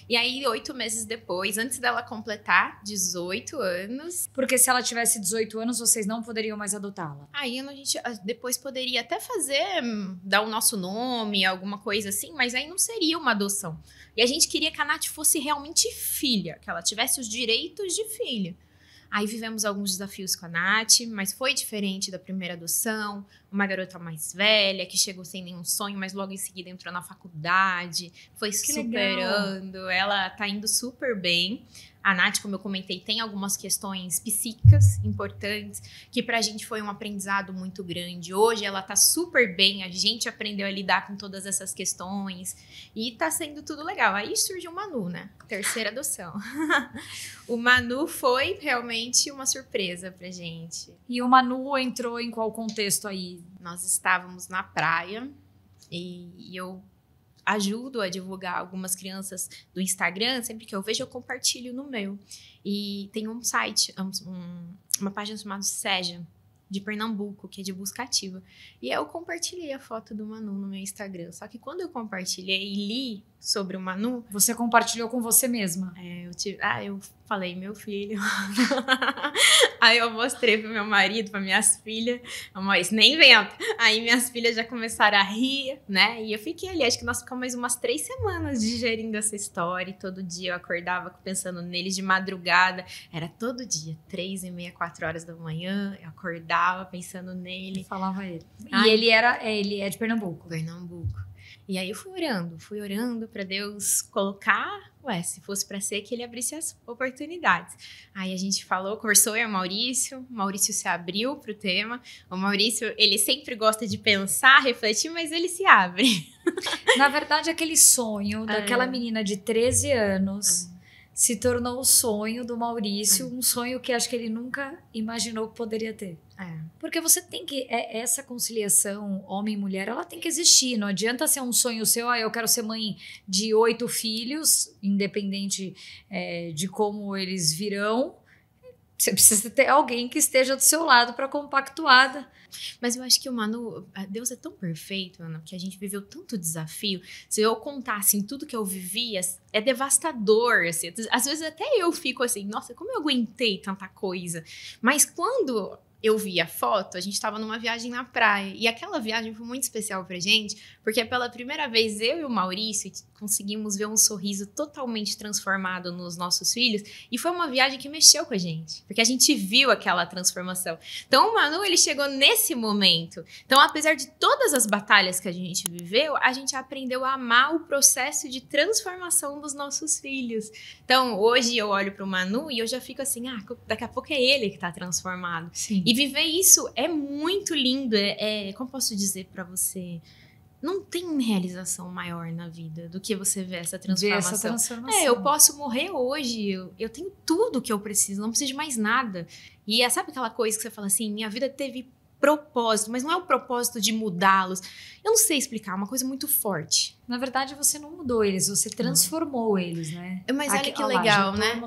E aí, 8 meses depois, antes dela completar 18 anos... Porque se ela tivesse 18 anos, vocês não poderiam mais adotá-la. Aí a gente depois poderia até dar o nosso nome, alguma coisa assim, mas aí não seria uma adoção. E a gente queria que a Nath fosse realmente filha, que ela tivesse os direitos de filha. Aí vivemos alguns desafios com a Nath, mas foi diferente da primeira adoção. uma garota mais velha, que chegou sem nenhum sonho, mas logo em seguida entrou na faculdade, foi Que superando, ela tá indo super bem. A Nath, como eu comentei, tem algumas questões psíquicas importantes, que pra gente foi um aprendizado muito grande. Hoje ela tá super bem, a gente aprendeu a lidar com todas essas questões e tá sendo tudo legal. Aí surgiu o Manu, né? Terceira adoção. O Manu foi realmente uma surpresa pra gente. E o Manu entrou em qual contexto aí? Nós estávamos na praia e eu ajudo a divulgar algumas crianças do Instagram. Sempre que eu vejo, eu compartilho no meu. E tem um site, uma página chamada Seja, de Pernambuco, que é de busca ativa. E eu compartilhei a foto do Manu no meu Instagram. Só que quando eu compartilhei e li sobre o Manu... Você compartilhou com você mesma? Eu falei, meu filho. Aí eu mostrei pro meu marido, para minhas filhas. Mas nem inventa. Aí minhas filhas já começaram a rir, né? E eu fiquei ali, acho que nós ficamos mais umas 3 semanas digerindo essa história. E todo dia eu acordava pensando neles de madrugada. Era todo dia, 3h30, 4 horas da manhã. Eu acordava pensando nele. Falava ele. E ele é de Pernambuco. Pernambuco. E aí eu fui orando para Deus colocar, se fosse para ser, que ele abrisse as oportunidades. Aí a gente conversou, o Maurício se abriu pro tema. O Maurício, ele sempre gosta de pensar, refletir, mas ele se abre. Na verdade, aquele sonho daquela menina de 13 anos se tornou o sonho do Maurício, um sonho que acho que ele nunca imaginou que poderia ter. Porque você tem que... essa conciliação homem e mulher, ela tem que existir. Não adianta ser um sonho seu, eu quero ser mãe de 8 filhos, independente de como eles virão. Você precisa ter alguém que esteja do seu lado para compactuar. Mas eu acho que o Manu, Deus é tão perfeito, Ana, que a gente viveu tanto desafio. Se eu contasse em tudo que eu vivia, é devastador. Assim. Às vezes até eu fico assim, nossa, como eu aguentei tanta coisa. Mas quando eu vi a foto, a gente estava numa viagem na praia. E aquela viagem foi muito especial pra gente, porque pela primeira vez eu e o Maurício conseguimos ver um sorriso totalmente transformado nos nossos filhos. E foi uma viagem que mexeu com a gente, porque a gente viu aquela transformação. Então o Manu, ele chegou nesse momento. Então, apesar de todas as batalhas que a gente viveu, a gente aprendeu a amar o processo de transformação dos nossos filhos. Então, hoje eu olho pro Manu e eu já fico assim, daqui a pouco é ele que tá transformado. Sim. E viver isso é muito lindo. Como posso dizer pra você? Não tem realização maior na vida do que você ver essa transformação. Eu posso morrer hoje. Eu tenho tudo que eu preciso. Não preciso de mais nada. E sabe aquela coisa que você fala assim? Minha vida teve propósito. Mas não é o propósito de mudá-los. Eu não sei explicar. É uma coisa muito forte. Na verdade, você não mudou eles. Você transformou eles, né? Mas olha que legal, né?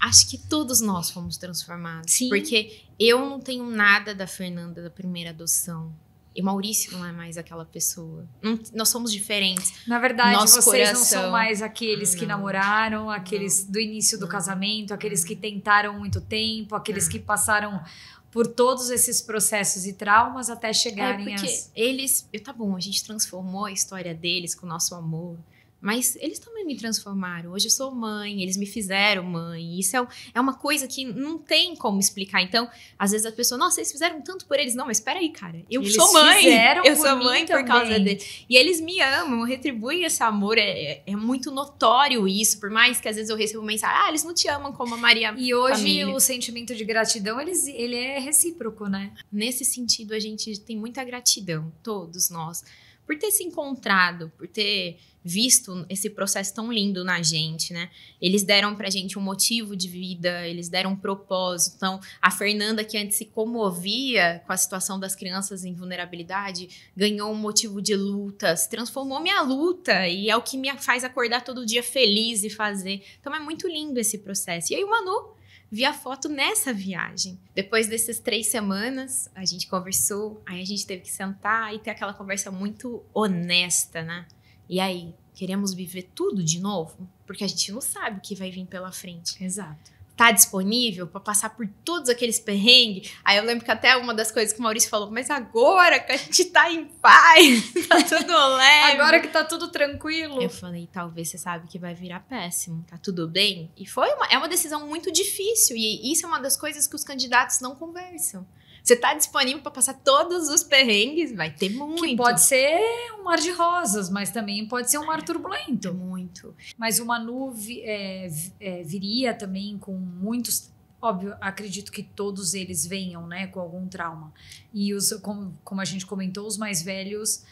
Acho que todos nós fomos transformados. Sim. Porque eu não tenho nada da Fernanda da primeira adoção. E Maurício não é mais aquela pessoa. Nós somos diferentes. Na verdade, Nosso vocês coração. não são mais aqueles que namoraram, aqueles do início do casamento, aqueles que tentaram muito tempo, aqueles que passaram por todos esses processos e traumas até chegarem eles... Tá bom, a gente transformou a história deles com o nosso amor. Mas eles também me transformaram. Hoje eu sou mãe, eles me fizeram mãe. Isso é uma coisa que não tem como explicar. Então, às vezes a pessoa, nossa, vocês fizeram tanto por eles. Não, mas espera aí, cara. Eu sou mãe. Eu sou mãe por causa deles. E eles me amam, retribuem esse amor. É muito notório isso. Por mais que às vezes eu recebo mensagem, eles não te amam como a Maria. E hoje família. O sentimento de gratidão, ele é recíproco, né? Nesse sentido, a gente tem muita gratidão, todos nós, por ter se encontrado, por ter visto esse processo tão lindo na gente, né? Eles deram pra gente um motivo de vida, eles deram um propósito. Então, a Fernanda, que antes se comovia com a situação das crianças em vulnerabilidade, ganhou um motivo de luta, se transformou minha luta, e é o que me faz acordar todo dia feliz e fazer. Então, é muito lindo esse processo. E aí, o Manu vi a foto nessa viagem. Depois dessas 3 semanas, a gente conversou, aí a gente teve que sentar e ter aquela conversa muito honesta, né? E aí, queremos viver tudo de novo? Porque a gente não sabe o que vai vir pela frente. Exato. Tá disponível para passar por todos aqueles perrengues? Aí eu lembro que até uma das coisas que o Maurício falou, mas agora que a gente tá em paz, tá tudo leve. Agora que tá tudo tranquilo. Eu falei, talvez você sabe que vai virar péssimo, tá tudo bem? E é uma decisão muito difícil, e isso é uma das coisas que os candidatos não conversam. Você tá disponível para passar todos os perrengues? Vai ter muito. Que pode ser um mar de rosas, mas também pode ser um mar turbulento. Muito. Mas o Manu viria também com muitos... Óbvio, acredito que todos eles venham, né, com algum trauma. E como a gente comentou, os mais velhos,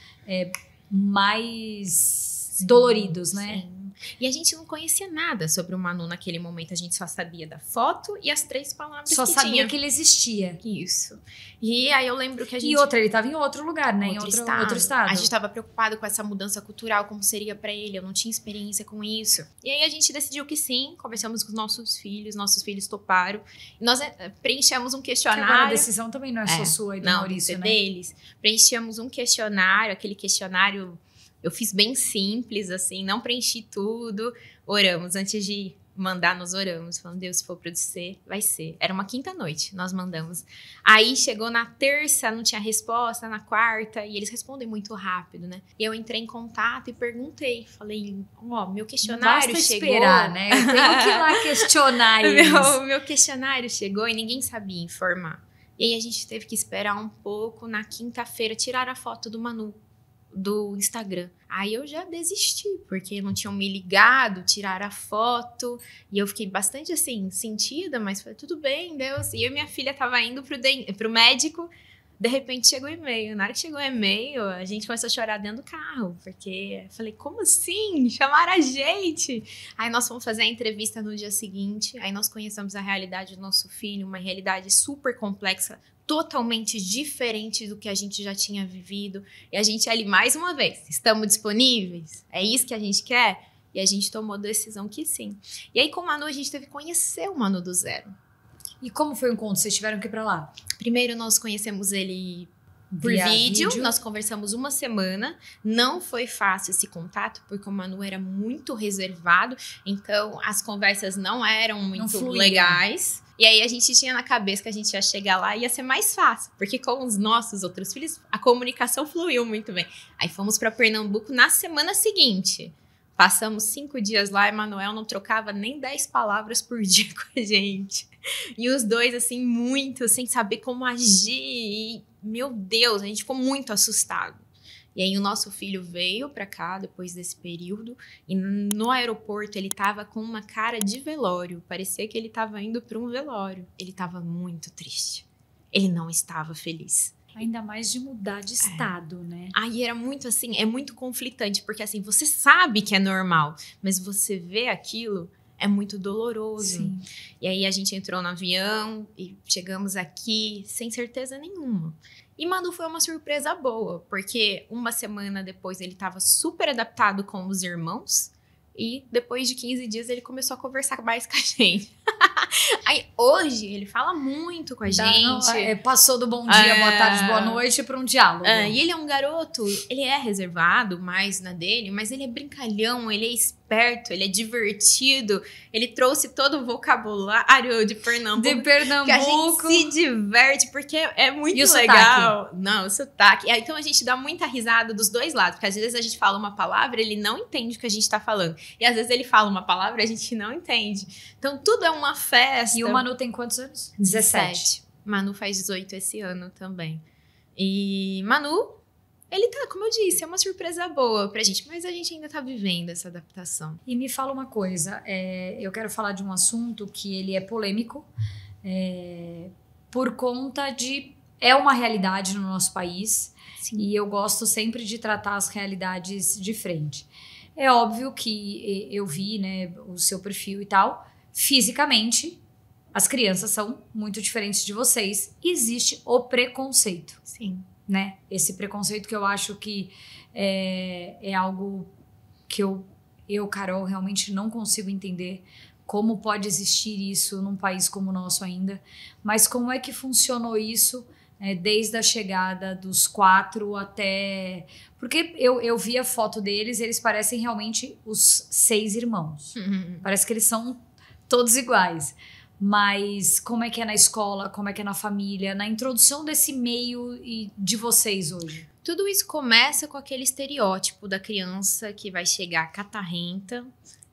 mais doloridos, né? Sim. E a gente não conhecia nada sobre o Manu naquele momento. A gente só sabia da foto e as 3 palavras só que sabia tinha. que ele existia. Isso. E aí eu lembro que a gente... E outra, ele estava em outro lugar, né? Em outro estado. A gente estava preocupado com essa mudança cultural, como seria para ele. Eu não tinha experiência com isso. E aí a gente decidiu que sim. Conversamos com os nossos filhos toparam. E nós preenchemos um questionário. Agora a decisão também não é só sua e do Maurício, né? Deles. Preenchemos um questionário, aquele questionário... Eu fiz bem simples, assim, não preenchi tudo. Oramos, antes de mandar, nós oramos. Falando, Deus, se for pra ser, vai ser. Era uma quinta-noite, nós mandamos. Aí chegou na terça, não tinha resposta, na quarta, e eles respondem muito rápido, né? E eu entrei em contato e perguntei. Falei, meu questionário basta chegou. Esperar, né? Eu tenho que ir lá questionar eles. Meu questionário chegou e ninguém sabia informar. E aí a gente teve que esperar um pouco. Na quinta-feira, tirar a foto do Manu do Instagram. Aí eu já desisti, porque não tinham me ligado, tiraram a foto, e eu fiquei bastante assim, sentida, mas falei, tudo bem, Deus. E eu e minha filha tava indo pro médico, de repente chegou o e-mail. Na hora que chegou o e-mail, a gente começou a chorar dentro do carro, porque eu falei, como assim? Chamaram a gente? Aí nós fomos fazer a entrevista no dia seguinte, aí nós conhecemos a realidade do nosso filho, uma realidade super complexa, totalmente diferente do que a gente já tinha vivido. E a gente ali, mais uma vez, estamos disponíveis? É isso que a gente quer? E a gente tomou a decisão que sim. E aí, com o Manu, a gente teve que conhecer o Manu do zero. E como foi o encontro? Vocês tiveram que ir pra lá? Primeiro, nós conhecemos ele por vídeo. Nós conversamos uma semana. Não foi fácil esse contato, porque o Manu era muito reservado. Então, as conversas não eram muito legais. E aí a gente tinha na cabeça que a gente ia chegar lá e ia ser mais fácil, porque com os nossos outros filhos a comunicação fluiu muito bem. Aí fomos para Pernambuco na semana seguinte. Passamos 5 dias lá e Manuel não trocava nem 10 palavras por dia com a gente. E os dois, assim, muito, sem saber como agir. E, meu Deus, a gente ficou muito assustado. E aí o nosso filho veio pra cá depois desse período e no aeroporto ele tava com uma cara de velório. Parecia que ele tava indo pra um velório. Ele tava muito triste. Ele não estava feliz. Ainda mais de mudar de estado, né? Aí era muito assim, é muito conflitante, porque assim, você sabe que é normal, mas você vê aquilo, é muito doloroso. Sim. E aí a gente entrou no avião e chegamos aqui sem certeza nenhuma. E Manu foi uma surpresa boa, porque uma semana depois ele estava super adaptado com os irmãos e depois de 15 dias ele começou a conversar mais com a gente. Aí hoje ele fala muito com a gente. Passou do bom dia, boa tarde, boa noite para um diálogo. E ele é um garoto, ele é reservado mais na dele, mas ele é brincalhão, ele é esperto, ele é divertido. Ele trouxe todo o vocabulário de Pernambuco. Que a gente se diverte, porque é muito legal. Sotaque? Não, o sotaque. Então a gente dá muita risada dos dois lados, porque às vezes a gente fala uma palavra, ele não entende o que a gente tá falando. E às vezes ele fala uma palavra, a gente não entende. Então tudo é uma festa. E o Manu tem quantos anos? 17. Manu faz 18 esse ano também. E Manu, ele tá, como eu disse, é uma surpresa boa pra gente, mas a gente ainda tá vivendo essa adaptação. E me fala uma coisa, eu quero falar de um assunto que ele é polêmico, por conta de... É uma realidade no nosso país. Sim. E eu gosto sempre de tratar as realidades de frente. É óbvio que eu vi, né, o seu perfil e tal. Fisicamente, as crianças são muito diferentes de vocês. Existe o preconceito. Sim. Né? Esse preconceito que eu acho que é algo que eu, Carol, realmente não consigo entender como pode existir isso num país como o nosso ainda. Mas como é que funcionou isso desde a chegada dos 4 até... Porque eu vi a foto deles, eles parecem realmente os 6 irmãos. Uhum. Parece que eles são todos iguais. Mas como é que é na escola, como é que é na família, na introdução desse meio e de vocês hoje? Tudo isso começa com aquele estereótipo da criança que vai chegar catarrenta,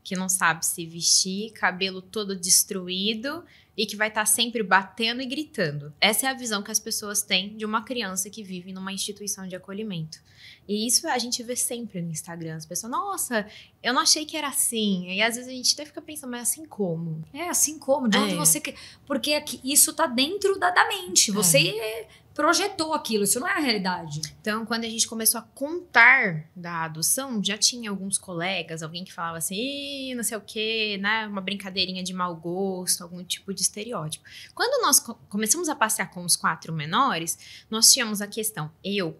que não sabe se vestir, cabelo todo destruído, e que vai estar sempre batendo e gritando. Essa é a visão que as pessoas têm de uma criança que vive numa instituição de acolhimento. E isso a gente vê sempre no Instagram. As pessoas, nossa, eu não achei que era assim. E às vezes a gente até fica pensando, mas assim como? É, assim como? De onde você... Porque isso tá dentro da mente. Você projetou aquilo, isso não é a realidade. Então, quando a gente começou a contar da adoção, já tinha alguns colegas, alguém que falava assim, ih, não sei o quê, né? Uma brincadeirinha de mau gosto, algum tipo de estereótipo. Quando nós começamos a passear com os 4 menores, nós tínhamos a questão, eu,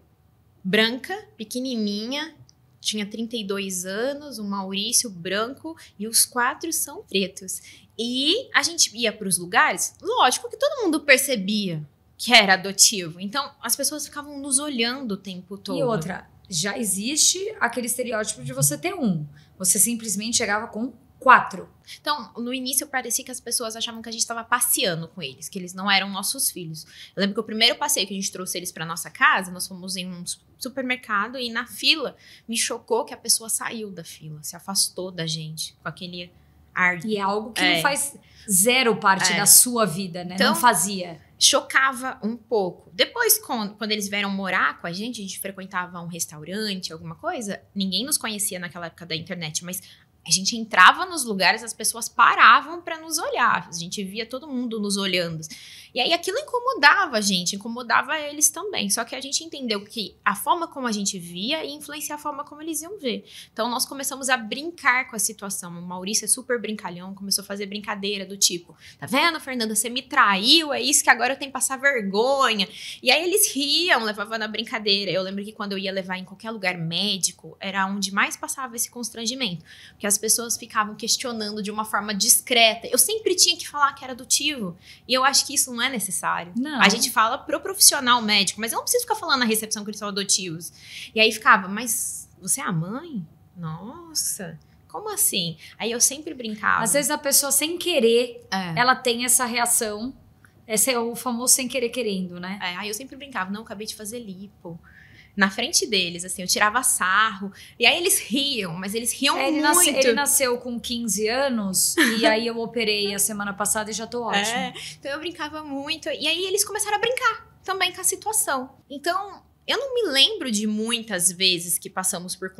branca, pequenininha, tinha 32 anos, o Maurício branco e os 4 são pretos. E a gente ia para os lugares, lógico que todo mundo percebia que era adotivo. Então, as pessoas ficavam nos olhando o tempo todo. E outra, já existe aquele estereótipo de você ter um. Você simplesmente chegava com 4. Então, no início, parecia que as pessoas achavam que a gente estava passeando com eles, que eles não eram nossos filhos. Eu lembro que o primeiro passeio que a gente trouxe eles para nossa casa, nós fomos em um supermercado e na fila, me chocou que a pessoa saiu da fila, se afastou da gente, com aquele ar. E é algo que não faz zero parte da sua vida, né? Então, não fazia. Chocava um pouco. Depois, quando eles vieram morar com a gente frequentava um restaurante, alguma coisa, ninguém nos conhecia naquela época da internet, mas a gente entrava nos lugares, as pessoas paravam para nos olhar. A gente via todo mundo nos olhando. E aí aquilo incomodava a gente, incomodava eles também. Só que a gente entendeu que a forma como a gente via ia influenciar a forma como eles iam ver. Então nós começamos a brincar com a situação. O Maurício é super brincalhão, começou a fazer brincadeira do tipo, tá vendo, Fernanda, você me traiu, é isso que agora eu tenho que passar vergonha. E aí eles riam, levavam na brincadeira. Eu lembro que quando eu ia levar em qualquer lugar médico, era onde mais passava esse constrangimento. Porque as pessoas ficavam questionando de uma forma discreta. Eu sempre tinha que falar que era adotivo. E eu acho que isso não é necessário. Não. A gente fala pro profissional médico, mas eu não preciso ficar falando na recepção que eles são adotivos. E aí ficava, mas você é a mãe? Nossa, como assim? Aí eu sempre brincava. Às vezes a pessoa sem querer, ela tem essa reação. Esse é o famoso sem querer querendo, né? Aí eu sempre brincava, não, acabei de fazer lipo. Na frente deles, assim, eu tirava sarro. E aí eles riam, mas eles riam muito. Ele nasceu com 15 anos e aí eu operei a semana passada e já tô ótima. Então eu brincava muito. E aí eles começaram a brincar também com a situação. Então, eu não me lembro de muitas vezes que passamos por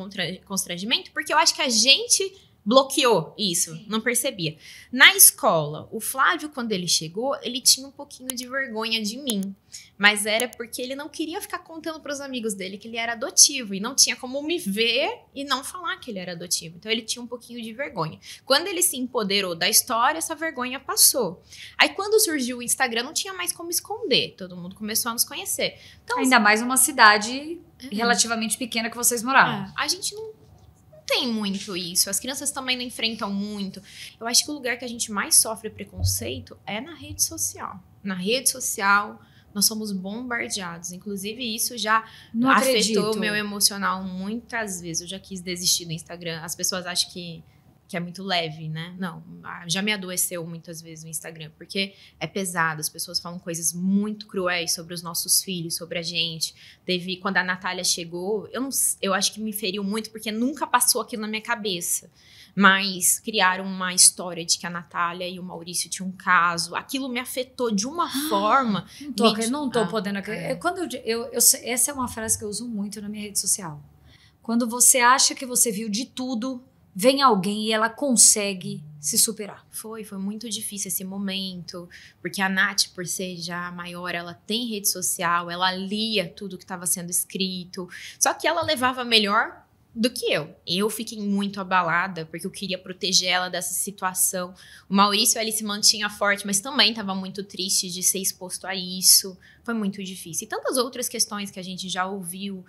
constrangimento, porque eu acho que a gente bloqueou isso, não percebia. Na escola, o Flávio, quando ele chegou, ele tinha um pouquinho de vergonha de mim. Mas era porque ele não queria ficar contando para os amigos dele que ele era adotivo. E não tinha como me ver e não falar que ele era adotivo. Então ele tinha um pouquinho de vergonha. Quando ele se empoderou da história, essa vergonha passou. Aí quando surgiu o Instagram, não tinha mais como esconder. Todo mundo começou a nos conhecer. Então, ainda mais uma cidade relativamente pequena que vocês moravam. A gente não tem muito isso. As crianças também não enfrentam muito. Eu acho que o lugar que a gente mais sofre preconceito é na rede social. Na rede social, nós somos bombardeados. Inclusive, isso já afetou o meu emocional muitas vezes. Eu já quis desistir do Instagram. As pessoas acham que é muito leve, né? Não, já me adoeceu muitas vezes o Instagram, porque é pesado, as pessoas falam coisas muito cruéis sobre os nossos filhos, sobre a gente. Quando a Natália chegou, eu acho que me feriu muito, porque nunca passou aquilo na minha cabeça. Mas criaram uma história de que a Natália e o Maurício tinham um caso. Aquilo me afetou de uma forma... Não tô podendo acreditar. Essa é uma frase que eu uso muito na minha rede social. Quando você acha que você viu de tudo, vem alguém e ela consegue se superar. Foi muito difícil esse momento, porque a Nath, por ser já maior, ela tem rede social, ela lia tudo que estava sendo escrito, só que ela levava melhor do que eu. Eu fiquei muito abalada, porque eu queria proteger ela dessa situação. O Maurício, ele se mantinha forte, mas também estava muito triste de ser exposto a isso. Foi muito difícil. E tantas outras questões que a gente já ouviu.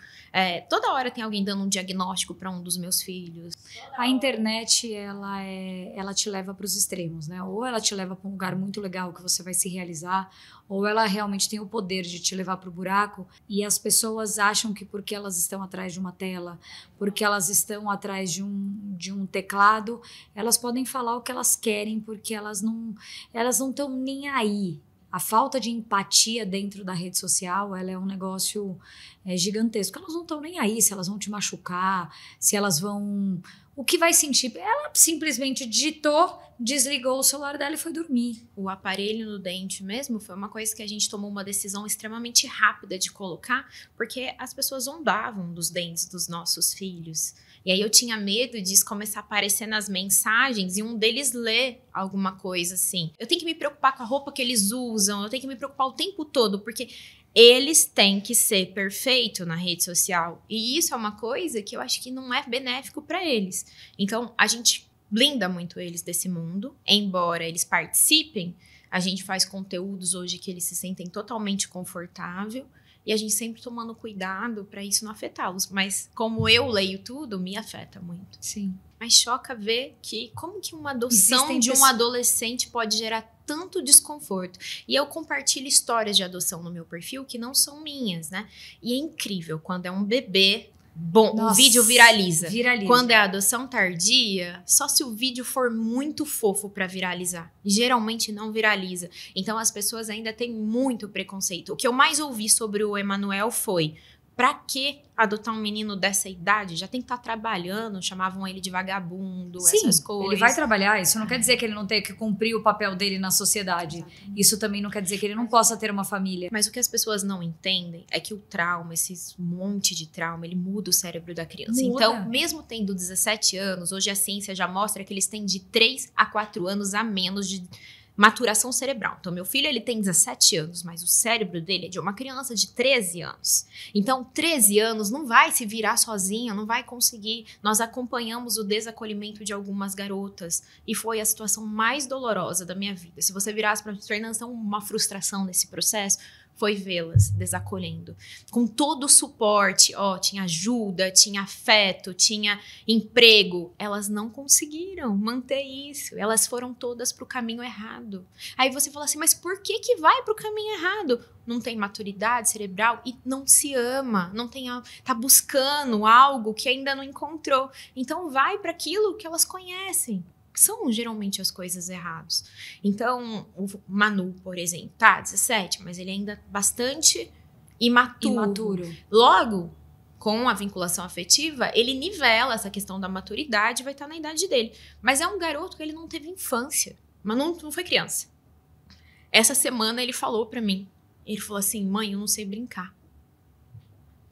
Toda hora tem alguém dando um diagnóstico para um dos meus filhos. A internet, ela te leva para os extremos, né? Ou ela te leva para um lugar muito legal que você vai se realizar, ou ela realmente tem o poder de te levar para o buraco. E as pessoas acham que porque elas estão atrás de uma tela, porque elas estão atrás de um teclado, elas podem falar o que elas querem, porque elas não estão nem aí. a falta de empatia dentro da rede social, ela é um negócio gigantesco. Elas não estão nem aí se elas vão te machucar, se elas vão... O que vai sentir? Ela simplesmente digitou, desligou o celular dela e foi dormir. O aparelho no dente mesmo foi uma coisa que a gente tomou uma decisão extremamente rápida de colocar, porque as pessoas zombavam dos dentes dos nossos filhos. E aí eu tinha medo disso começar a aparecer nas mensagens e um deles ler alguma coisa assim. Eu tenho que me preocupar com a roupa que eles usam, eu tenho que me preocupar o tempo todo, porque eles têm que ser perfeitos na rede social. E isso é uma coisa que eu acho que não é benéfico para eles. Então, a gente blinda muito eles desse mundo, embora eles participem, a gente faz conteúdos hoje que eles se sentem totalmente confortável e a gente sempre tomando cuidado para isso não afetá-los. Mas como eu leio tudo, me afeta muito. Sim. Mas choca ver que como que uma adoção de um adolescente pode gerar tanto desconforto. E eu compartilho histórias de adoção no meu perfil que não são minhas, né? E é incrível quando é um bebê. Bom, o vídeo viraliza. Quando é adoção tardia, só se o vídeo for muito fofo pra viralizar. Geralmente não viraliza. Então as pessoas ainda têm muito preconceito. O que eu mais ouvi sobre o Emanuel foi: pra que adotar um menino dessa idade? Já tem que estar trabalhando, chamavam ele de vagabundo, sim, essas coisas. Ele vai trabalhar, isso não quer dizer que ele não tenha que cumprir o papel dele na sociedade. Exatamente. Isso também não quer dizer que ele não possa ter uma família. Mas o que as pessoas não entendem é que o trauma, esse monte de trauma, ele muda o cérebro da criança. Muda. Então, mesmo tendo 17 anos, hoje a ciência já mostra que eles têm de 3 a 4 anos a menos de maturação cerebral. Então, meu filho, ele tem 17 anos, mas o cérebro dele é de uma criança de 13 anos. Então, 13 anos não vai se virar sozinha, não vai conseguir. Nós acompanhamos o desacolhimento de algumas garotas e foi a situação mais dolorosa da minha vida. Se você virasse para Fernanda, uma frustração nesse processo, foi vê-las desacolhendo. Com todo o suporte, tinha ajuda, tinha afeto, tinha emprego. Elas não conseguiram manter isso. Elas foram todas pro caminho errado. Aí você fala assim, mas por que vai pro caminho errado? Não tem maturidade cerebral e não se ama, tá buscando algo que ainda não encontrou. Então vai para aquilo que elas conhecem. São geralmente as coisas erradas. Então, o Manu, por exemplo, tá 17, mas ele ainda é bastante imaturo. Logo, com a vinculação afetiva, ele nivela essa questão da maturidade e vai estar na idade dele. Mas é um garoto que ele não teve infância. Manu não foi criança. Essa semana ele falou pra mim, ele falou assim, mãe, eu não sei brincar.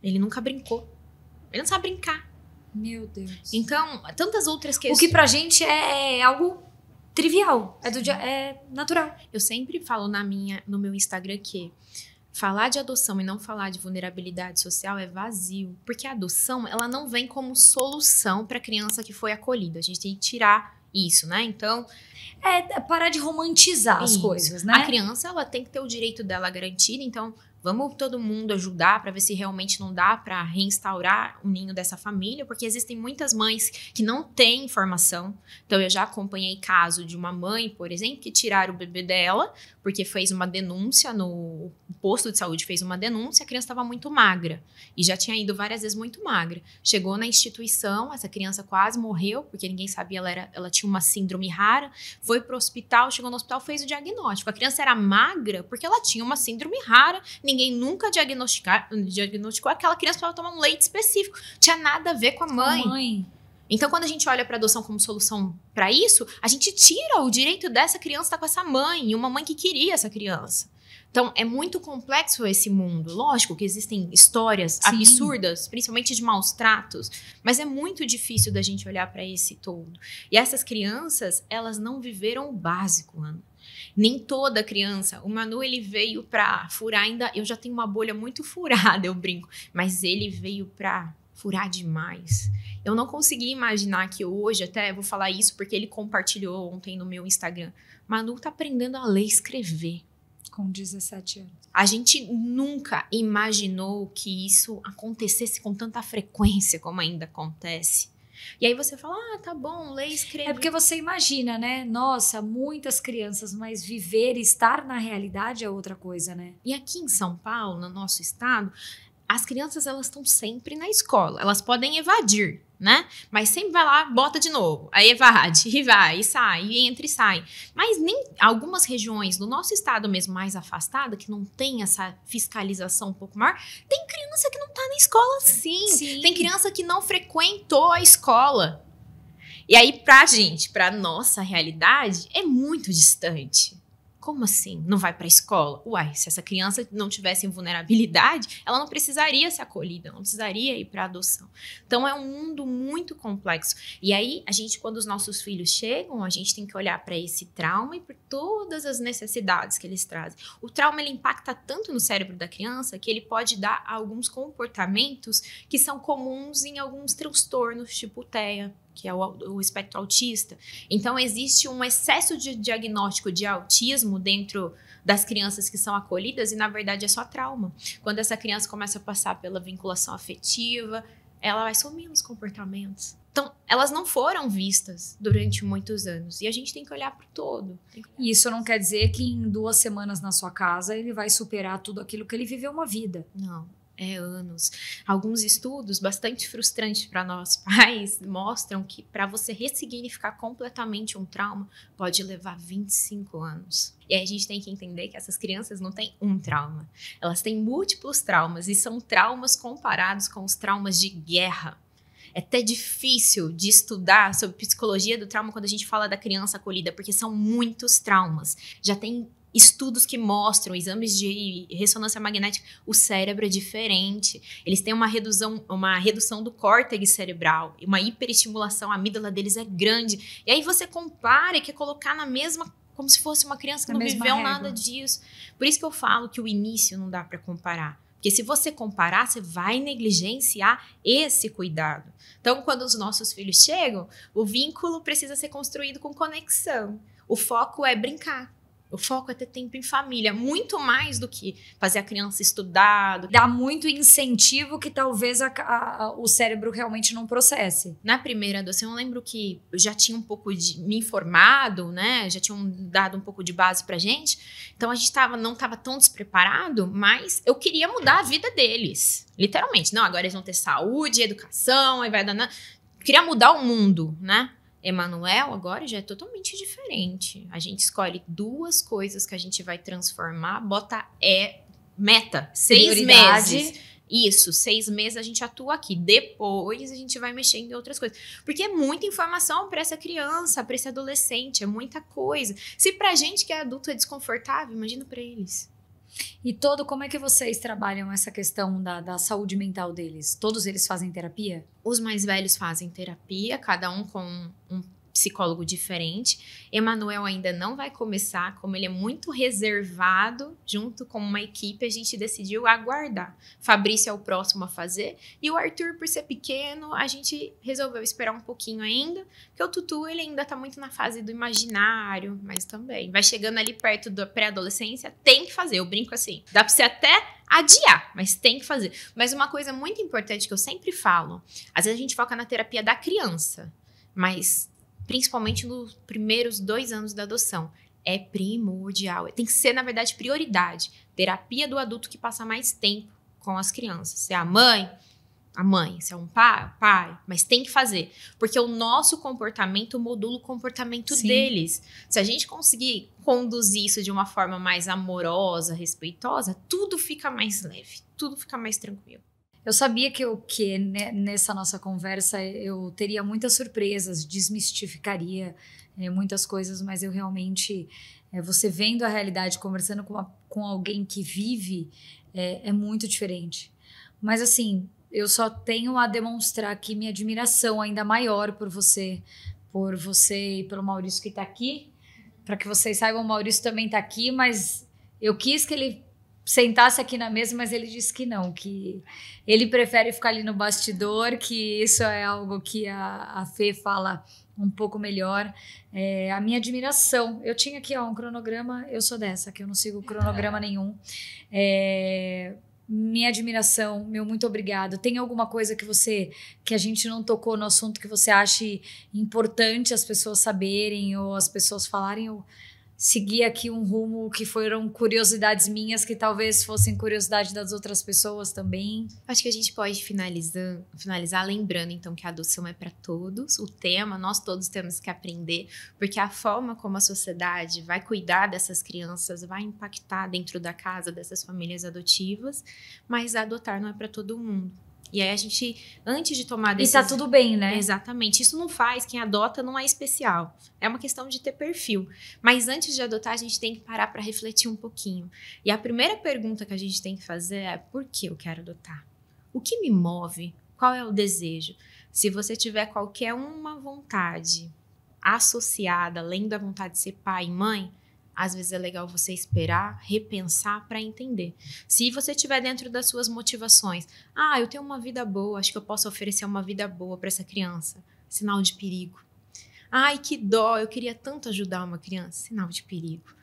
Ele nunca brincou. Ele não sabe brincar. Meu Deus. Então, tantas outras questões. O que pra gente é algo trivial, é natural. Eu sempre falo no meu Instagram que falar de adoção e não falar de vulnerabilidade social é vazio. Porque a adoção, ela não vem como solução pra criança que foi acolhida. A gente tem que tirar isso, né? Então... parar de romantizar as coisas, né? A criança, ela tem que ter o direito dela garantido, então... Vamos todo mundo ajudar para ver se realmente não dá para reinstaurar o ninho dessa família, porque existem muitas mães que não têm informação. Então, eu já acompanhei caso de uma mãe, por exemplo, que tiraram o bebê dela, porque fez uma denúncia no posto de saúde, fez uma denúncia, a criança estava muito magra. E já tinha ido várias vezes muito magra. Chegou na instituição, essa criança quase morreu, porque ninguém sabia, ela tinha uma síndrome rara, foi pro hospital, chegou no hospital, fez o diagnóstico. A criança era magra porque ela tinha uma síndrome rara, ninguém nunca diagnosticou, aquela criança precisava tomar um leite específico. Tinha nada a ver com a mãe. Então, quando a gente olha para adoção como solução para isso, a gente tira o direito dessa criança estar com essa mãe, e uma mãe que queria essa criança. Então, é muito complexo esse mundo. Lógico que existem histórias absurdas, principalmente de maus tratos, mas é muito difícil da gente olhar para esse todo. E essas crianças, elas não viveram o básico, Ana. Nem toda criança. O Manu, ele veio pra furar ainda... Eu já tenho uma bolha muito furada, eu brinco. Mas ele veio pra furar demais. Eu não consegui imaginar que hoje, até vou falar isso porque ele compartilhou ontem no meu Instagram. Manu tá aprendendo a ler e escrever. Com 17 anos. A gente nunca imaginou que isso acontecesse com tanta frequência como ainda acontece. E aí você fala, tá bom, lê e escreve. É porque você imagina, né? Nossa, muitas crianças, mas viver e estar na realidade é outra coisa, né? E aqui em São Paulo, no nosso estado, as crianças, elas estão sempre na escola. Elas podem evadir, né? Mas sempre vai lá, bota de novo. Aí evade, e vai, e sai, e entra e sai. Mas nem algumas regiões do nosso estado mesmo mais afastada, que não tem essa fiscalização um pouco maior, tem criança que não tá na escola sim. Tem criança que não frequentou a escola. E aí, pra nossa realidade, é muito distante. Como assim? Não vai para a escola? Uai, se essa criança não tivesse vulnerabilidade, ela não precisaria ser acolhida, não precisaria ir para adoção. Então, é um mundo muito complexo. E aí, quando os nossos filhos chegam, a gente tem que olhar para esse trauma e por todas as necessidades que eles trazem. O trauma, ele impacta tanto no cérebro da criança que ele pode dar alguns comportamentos que são comuns em alguns transtornos, tipo TEA, que é o espectro autista. Então, existe um excesso de diagnóstico de autismo dentro das crianças que são acolhidas e, na verdade, é só trauma. Quando essa criança começa a passar pela vinculação afetiva, ela vai sumindo os comportamentos. Então, elas não foram vistas durante muitos anos. E a gente tem que olhar para o todo. E isso não quer dizer que em 2 semanas na sua casa ele vai superar tudo aquilo que ele viveu uma vida. Não. É anos. Alguns estudos bastante frustrantes para nós pais mostram que para você ressignificar completamente um trauma pode levar 25 anos. E aí a gente tem que entender que essas crianças não têm um trauma. Elas têm múltiplos traumas e são traumas comparados com os traumas de guerra. É até difícil de estudar sobre psicologia do trauma quando a gente fala da criança acolhida, porque são muitos traumas. Já tem estudos que mostram, exames de ressonância magnética, o cérebro é diferente. Eles têm uma redução do córtex cerebral, uma hiperestimulação, a amígdala deles é grande. E aí você compara e quer colocar na mesma, como se fosse uma criança que não viveu nada disso. Por isso que eu falo que o início não dá para comparar. Porque se você comparar, você vai negligenciar esse cuidado. Então, quando os nossos filhos chegam, o vínculo precisa ser construído com conexão. O foco é brincar. O foco é ter tempo em família, muito mais do que fazer a criança estudar. Dá muito incentivo que talvez o cérebro realmente não processe. Na primeira adoção, eu lembro que eu já tinha um pouco de me informado, né? Já tinham dado um pouco de base pra gente. Então, a gente não estava tão despreparado, mas eu queria mudar a vida deles. Literalmente. Não, agora eles vão ter saúde, educação, aí vai dar... Queria mudar o mundo, né? Emanuel agora já é totalmente diferente. A gente escolhe 2 coisas que a gente vai transformar, bota meta, 6 meses. Isso, 6 meses a gente atua aqui. Depois a gente vai mexendo em outras coisas. Porque é muita informação para essa criança, para esse adolescente, é muita coisa. Se pra gente que é adulto é desconfortável, imagina para eles. E como é que vocês trabalham essa questão da saúde mental deles? Todos eles fazem terapia? Os mais velhos fazem terapia, cada um com um psicólogo diferente. Emanuel ainda não vai começar, como ele é muito reservado, junto com uma equipe, a gente decidiu aguardar. Fabrício é o próximo a fazer, e o Arthur, por ser pequeno, a gente resolveu esperar um pouquinho ainda, porque o Tutu, ele ainda tá muito na fase do imaginário, mas também vai chegando ali perto da pré-adolescência, tem que fazer, eu brinco assim, dá pra você até adiar, mas tem que fazer. Mas uma coisa muito importante que eu sempre falo, às vezes a gente foca na terapia da criança, mas principalmente nos primeiros 2 anos da adoção, é primordial. Tem que ser, na verdade, prioridade. Terapia do adulto que passa mais tempo com as crianças. Se é a mãe, se é um pai, mas tem que fazer. Porque o nosso comportamento modula o comportamento deles. Se a gente conseguir conduzir isso de uma forma mais amorosa, respeitosa, tudo fica mais leve, tudo fica mais tranquilo. Eu sabia que nessa nossa conversa eu teria muitas surpresas, desmistificaria muitas coisas, mas eu realmente, você vendo a realidade, conversando com alguém que vive, é muito diferente. Mas assim, eu só tenho a demonstrar aqui minha admiração ainda maior por você e pelo Maurício que está aqui. Para que vocês saibam, o Maurício também está aqui, mas eu quis que ele sentasse aqui na mesa, mas ele disse que não, que ele prefere ficar ali no bastidor, que isso é algo que a Fê fala um pouco melhor. A minha admiração, eu tinha aqui um cronograma, eu sou dessa, que eu não sigo cronograma nenhum. Minha admiração, meu muito obrigado. Tem alguma coisa que a gente não tocou no assunto que você ache importante as pessoas saberem ou as pessoas falarem? seguir aqui um rumo que foram curiosidades minhas, que talvez fossem curiosidade das outras pessoas também. Acho que a gente pode finalizar lembrando, então, que a adoção é para todos. O tema, nós todos temos que aprender, porque a forma como a sociedade vai cuidar dessas crianças vai impactar dentro da casa dessas famílias adotivas, mas adotar não é para todo mundo. E aí a gente, antes de tomar decisão... E tá tudo bem, né? Exatamente. Isso não faz, quem adota não é especial. É uma questão de ter perfil. Mas antes de adotar, a gente tem que parar para refletir um pouquinho. E a primeira pergunta que a gente tem que fazer é: por que eu quero adotar? O que me move? Qual é o desejo? Se você tiver qualquer uma vontade associada, além da vontade de ser pai e mãe, às vezes é legal você esperar, repensar para entender. Se você estiver dentro das suas motivações, eu tenho uma vida boa, acho que eu posso oferecer uma vida boa para essa criança, sinal de perigo. Ai, que dó, eu queria tanto ajudar uma criança, sinal de perigo.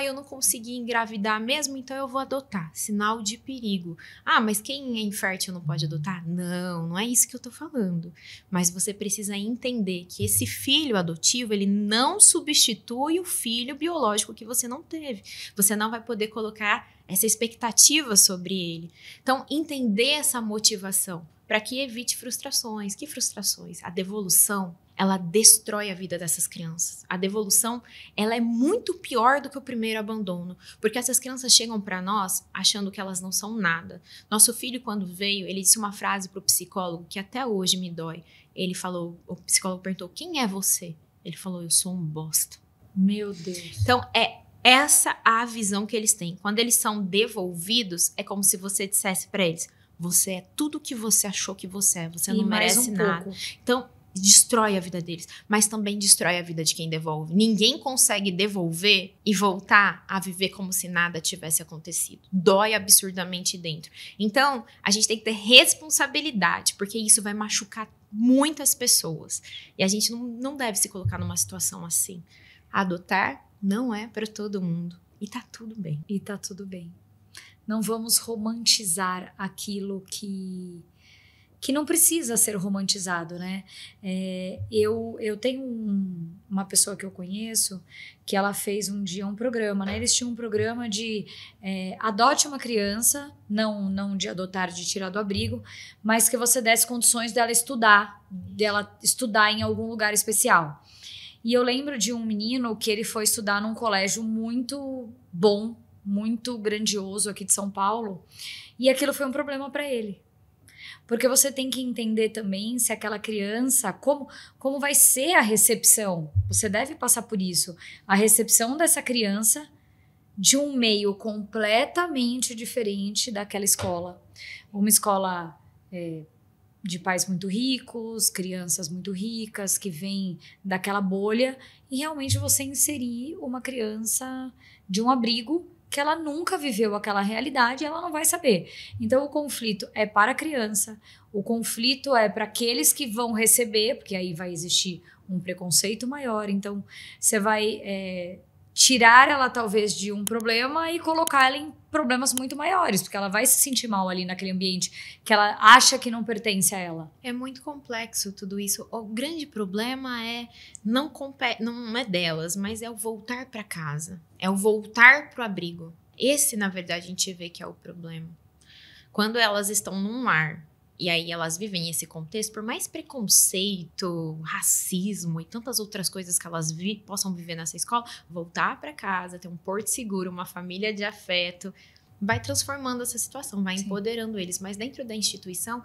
Eu não consegui engravidar mesmo, então eu vou adotar, sinal de perigo. Mas quem é infértil não pode adotar? Não é isso que eu tô falando. Mas você precisa entender que esse filho adotivo, ele não substitui o filho biológico que você não teve. Você não vai poder colocar essa expectativa sobre ele. Então, entender essa motivação para que evite frustrações. Que frustrações? A devolução, ela destrói a vida dessas crianças. A devolução, ela é muito pior do que o primeiro abandono, porque essas crianças chegam para nós achando que elas não são nada. Nosso filho, quando veio, ele disse uma frase para o psicólogo que até hoje me dói. Ele falou, o psicólogo perguntou: quem é você? Ele falou: eu sou um bosta. Meu Deus. Então, é essa a visão que eles têm. Quando eles são devolvidos, é como se você dissesse para eles: você é tudo que você achou que você é, você não merece nada. Então, destrói a vida deles, mas também destrói a vida de quem devolve. Ninguém consegue devolver e voltar a viver como se nada tivesse acontecido. Dói absurdamente dentro. Então, a gente tem que ter responsabilidade, porque isso vai machucar muitas pessoas. E a gente não deve se colocar numa situação assim. Adotar não é para todo mundo. E tá tudo bem. E tá tudo bem. Não vamos romantizar aquilo que não precisa ser romantizado, né? Eu tenho uma pessoa que eu conheço que ela fez um dia um programa, né? Eles tinham um programa de adote uma criança, não de adotar, de tirar do abrigo, mas que você desse condições dela estudar em algum lugar especial. E eu lembro de um menino que ele foi estudar num colégio muito bom, muito grandioso aqui de São Paulo, e aquilo foi um problema para ele. Porque você tem que entender também se aquela criança, como vai ser a recepção. Você deve passar por isso. A recepção dessa criança de um meio completamente diferente daquela escola. Uma escola de pais muito ricos, crianças muito ricas, que vêm daquela bolha, e realmente você inserir uma criança de um abrigo que ela nunca viveu aquela realidade, ela não vai saber. Então, o conflito é para a criança, o conflito é para aqueles que vão receber, porque aí vai existir um preconceito maior. Então, você vai tirar ela, talvez, de um problema e colocar ela em problemas muito maiores, porque ela vai se sentir mal ali naquele ambiente que ela acha que não pertence a ela. É muito complexo tudo isso. O grande problema não é delas, mas é o voltar para casa. É o voltar pro abrigo. Esse, na verdade, a gente vê que é o problema. Quando elas estão num lar e aí elas vivem esse contexto, por mais preconceito, racismo e tantas outras coisas que elas possam viver nessa escola, voltar para casa, ter um porto seguro, uma família de afeto, vai transformando essa situação, vai empoderando eles. Mas dentro da instituição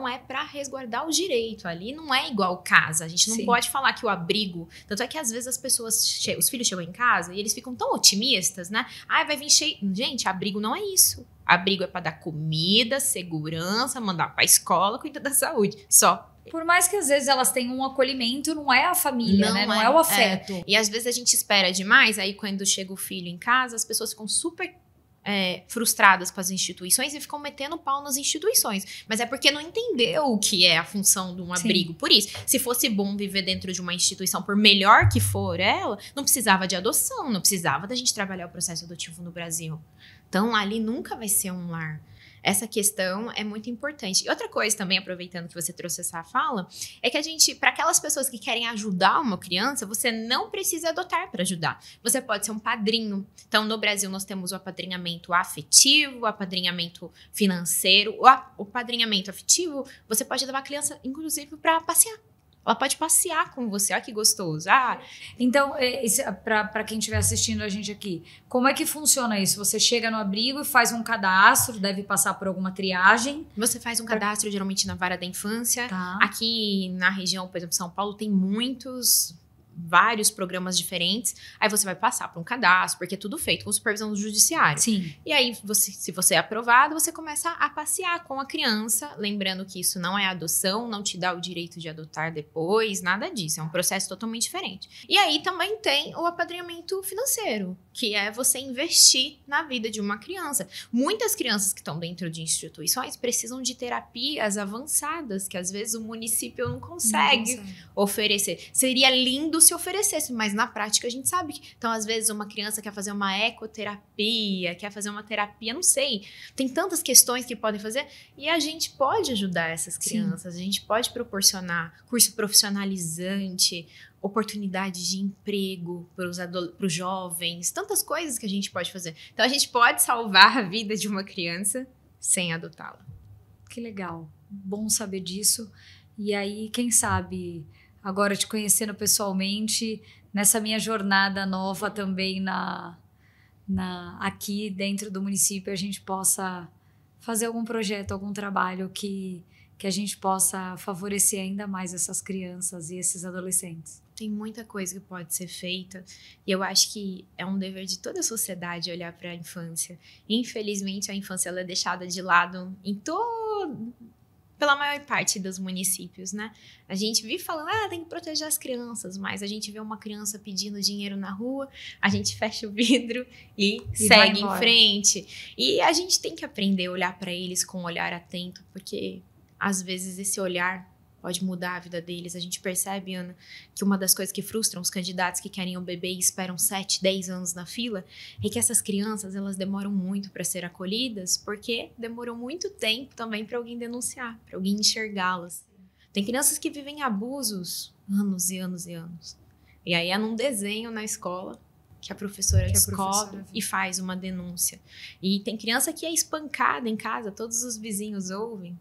é para resguardar o direito. Ali não é igual casa. A gente não pode falar que o abrigo... Tanto é que às vezes as pessoas... Os filhos chegam em casa e eles ficam tão otimistas, né? Vai vir cheio... Gente, abrigo não é isso. Abrigo é para dar comida, segurança, mandar para a escola, cuidar da saúde. Só. Por mais que às vezes elas tenham um acolhimento, não é a família, né? Não é o afeto. E às vezes a gente espera demais, aí quando chega o filho em casa, as pessoas ficam super frustradas com as instituições e ficam metendo pau nas instituições. Mas é porque não entendeu o que é a função de um abrigo. Por isso, se fosse bom viver dentro de uma instituição, por melhor que for ela, não precisava de adoção, não precisava da gente trabalhar o processo adotivo no Brasil. Então, ali nunca vai ser um lar. Essa questão é muito importante. E outra coisa também, aproveitando que você trouxe essa fala, é que a gente, para aquelas pessoas que querem ajudar uma criança, você não precisa adotar para ajudar. Você pode ser um padrinho. Então, no Brasil, nós temos o apadrinhamento afetivo, o apadrinhamento financeiro. O apadrinhamento afetivo, você pode levar a criança, inclusive, para passear. Ela pode passear com você, olha que gostoso. Então, para quem estiver assistindo a gente aqui, como é que funciona isso? Você chega no abrigo e faz um cadastro, deve passar por alguma triagem? Você faz um cadastro, geralmente na vara da infância. Tá. Aqui na região, por exemplo, São Paulo, tem vários programas diferentes. Aí você vai passar por um cadastro, porque é tudo feito com supervisão do judiciário. Sim. E aí, se você é aprovado, você começa a passear com a criança. Lembrando que isso não é adoção, não te dá o direito de adotar depois, nada disso. É um processo totalmente diferente. E aí também tem o apadrinhamento financeiro, que é você investir na vida de uma criança. Muitas crianças que estão dentro de instituições precisam de terapias avançadas, que às vezes o município não consegue oferecer. Seria lindo se oferecesse, mas na prática a gente sabe que, então às vezes uma criança quer fazer uma ecoterapia, quer fazer uma terapia, não sei, tem tantas questões que podem fazer e a gente pode ajudar essas crianças. Sim. A gente pode proporcionar curso profissionalizante, oportunidade de emprego para os jovens, tantas coisas que a gente pode fazer. Então a gente pode salvar a vida de uma criança sem adotá-la. Que legal, bom saber disso. E aí, quem sabe, agora te conhecendo pessoalmente, nessa minha jornada nova também aqui dentro do município, a gente possa fazer algum projeto, algum trabalho que a gente possa favorecer ainda mais essas crianças e esses adolescentes. Tem muita coisa que pode ser feita e eu acho que é um dever de toda a sociedade olhar para a infância. Infelizmente, a infância ela é deixada de lado pela maior parte dos municípios, né? A gente vive falando, tem que proteger as crianças, mas a gente vê uma criança pedindo dinheiro na rua, a gente fecha o vidro e segue em frente. E a gente tem que aprender a olhar para eles com um olhar atento, porque às vezes esse olhar pode mudar a vida deles. A gente percebe, Ana, que uma das coisas que frustram os candidatos que querem um bebê e esperam 7, 10 anos na fila é que essas crianças, elas demoram muito para ser acolhidas, porque demoram muito tempo também para alguém denunciar, para alguém enxergá-las. Tem crianças que vivem abusos anos e anos e anos. E aí é num desenho na escola que a professora descobre e faz uma denúncia. E tem criança que é espancada em casa, todos os vizinhos ouvem.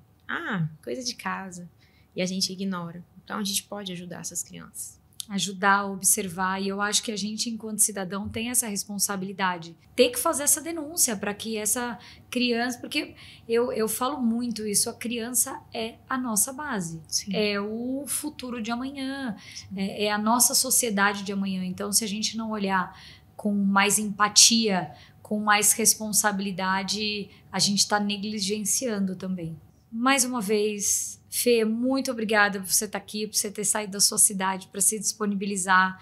Coisa de casa. E a gente ignora. Então, a gente pode ajudar essas crianças. Ajudar a observar. E eu acho que a gente, enquanto cidadão, tem essa responsabilidade. Tem que fazer essa denúncia para que essa criança... Porque eu falo muito isso. A criança é a nossa base. Sim. É o futuro de amanhã. É a nossa sociedade de amanhã. Então, se a gente não olhar com mais empatia, com mais responsabilidade, a gente está negligenciando também. Mais uma vez, Fê, muito obrigada por você estar aqui, por você ter saído da sua cidade para se disponibilizar.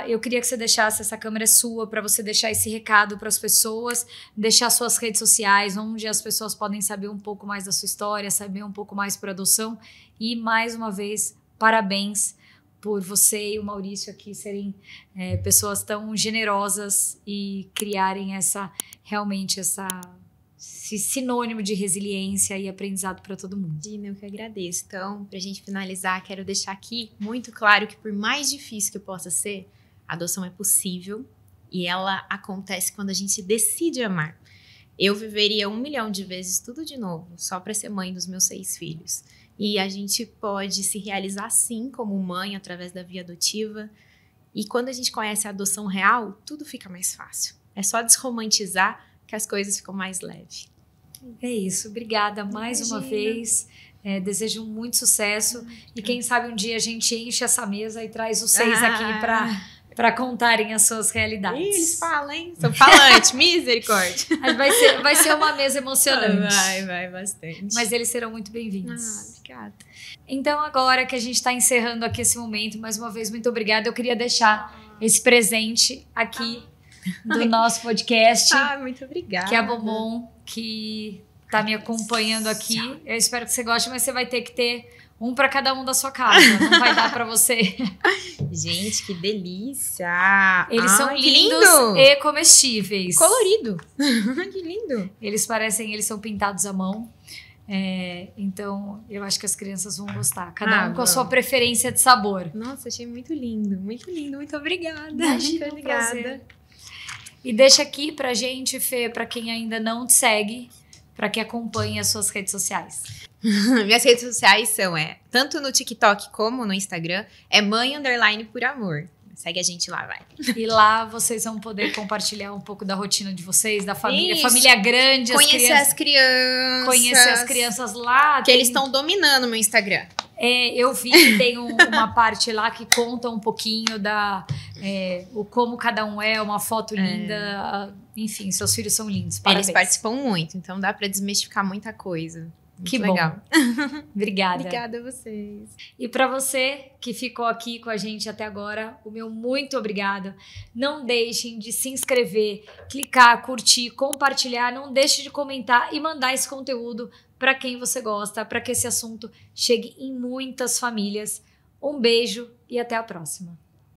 Eu queria que você deixasse, essa câmera é sua, para você deixar esse recado para as pessoas, deixar suas redes sociais, onde as pessoas podem saber um pouco mais da sua história, saber um pouco mais por adoção. E, mais uma vez, parabéns por você e o Maurício aqui serem pessoas tão generosas e criarem realmente esse sinônimo de resiliência e aprendizado para todo mundo. Eu que agradeço. Então, para a gente finalizar, quero deixar aqui muito claro que por mais difícil que possa ser, a adoção é possível e ela acontece quando a gente decide amar. Eu viveria 1 milhão de vezes tudo de novo, só para ser mãe dos meus 6 filhos. E a gente pode se realizar sim como mãe através da via adotiva. E quando a gente conhece a adoção real, tudo fica mais fácil. É só desromantizar que as coisas ficam mais leves. É isso, obrigada mais uma vez, desejo muito sucesso e quem sabe um dia a gente enche essa mesa e traz os 6 aqui para contarem as suas realidades. Eles falam, hein? São falantes, misericórdia. Vai ser uma mesa emocionante. Vai bastante. Mas eles serão muito bem-vindos. Obrigada. Então agora que a gente está encerrando aqui esse momento, mais uma vez, muito obrigada. Eu queria deixar esse presente aqui do nosso podcast. Muito obrigada. Que é a Bombom, que tá me acompanhando aqui. Eu espero que você goste, mas você vai ter que ter Um para cada um da sua casa. Não vai dar para você. Gente, que delícia! Eles são que lindos lindo! e comestíveis. Colorido. Que lindo. Eles são pintados à mão. Então, eu acho que as crianças vão gostar. Cada um com a sua preferência de sabor. Nossa, achei muito lindo. Muito lindo. Muito obrigada. Imagina, muito obrigada. Prazer. E deixa aqui pra gente, Fê, pra quem ainda não te segue, pra que acompanhe as suas redes sociais. Minhas redes sociais são, tanto no TikTok como no Instagram, mãe_por amor. Segue a gente lá, vai. E lá vocês vão poder compartilhar um pouco da rotina de vocês, da família. Isso. Família grande, Conhecer as crianças. Conhecer as crianças lá. Que eles estão dominando o meu Instagram. Eu vi que tem uma parte lá que conta um pouquinho como cada um uma foto linda. Enfim, seus filhos são lindos. Parabéns. Eles participam muito, então dá pra desmistificar muita coisa. Muito que legal. Bom. Obrigada. Obrigada a vocês. E para você que ficou aqui com a gente até agora, o meu muito obrigado. Não deixem de se inscrever, clicar, curtir, compartilhar. Não deixe de comentar e mandar esse conteúdo para quem você gosta, para que esse assunto chegue em muitas famílias. Um beijo e até a próxima.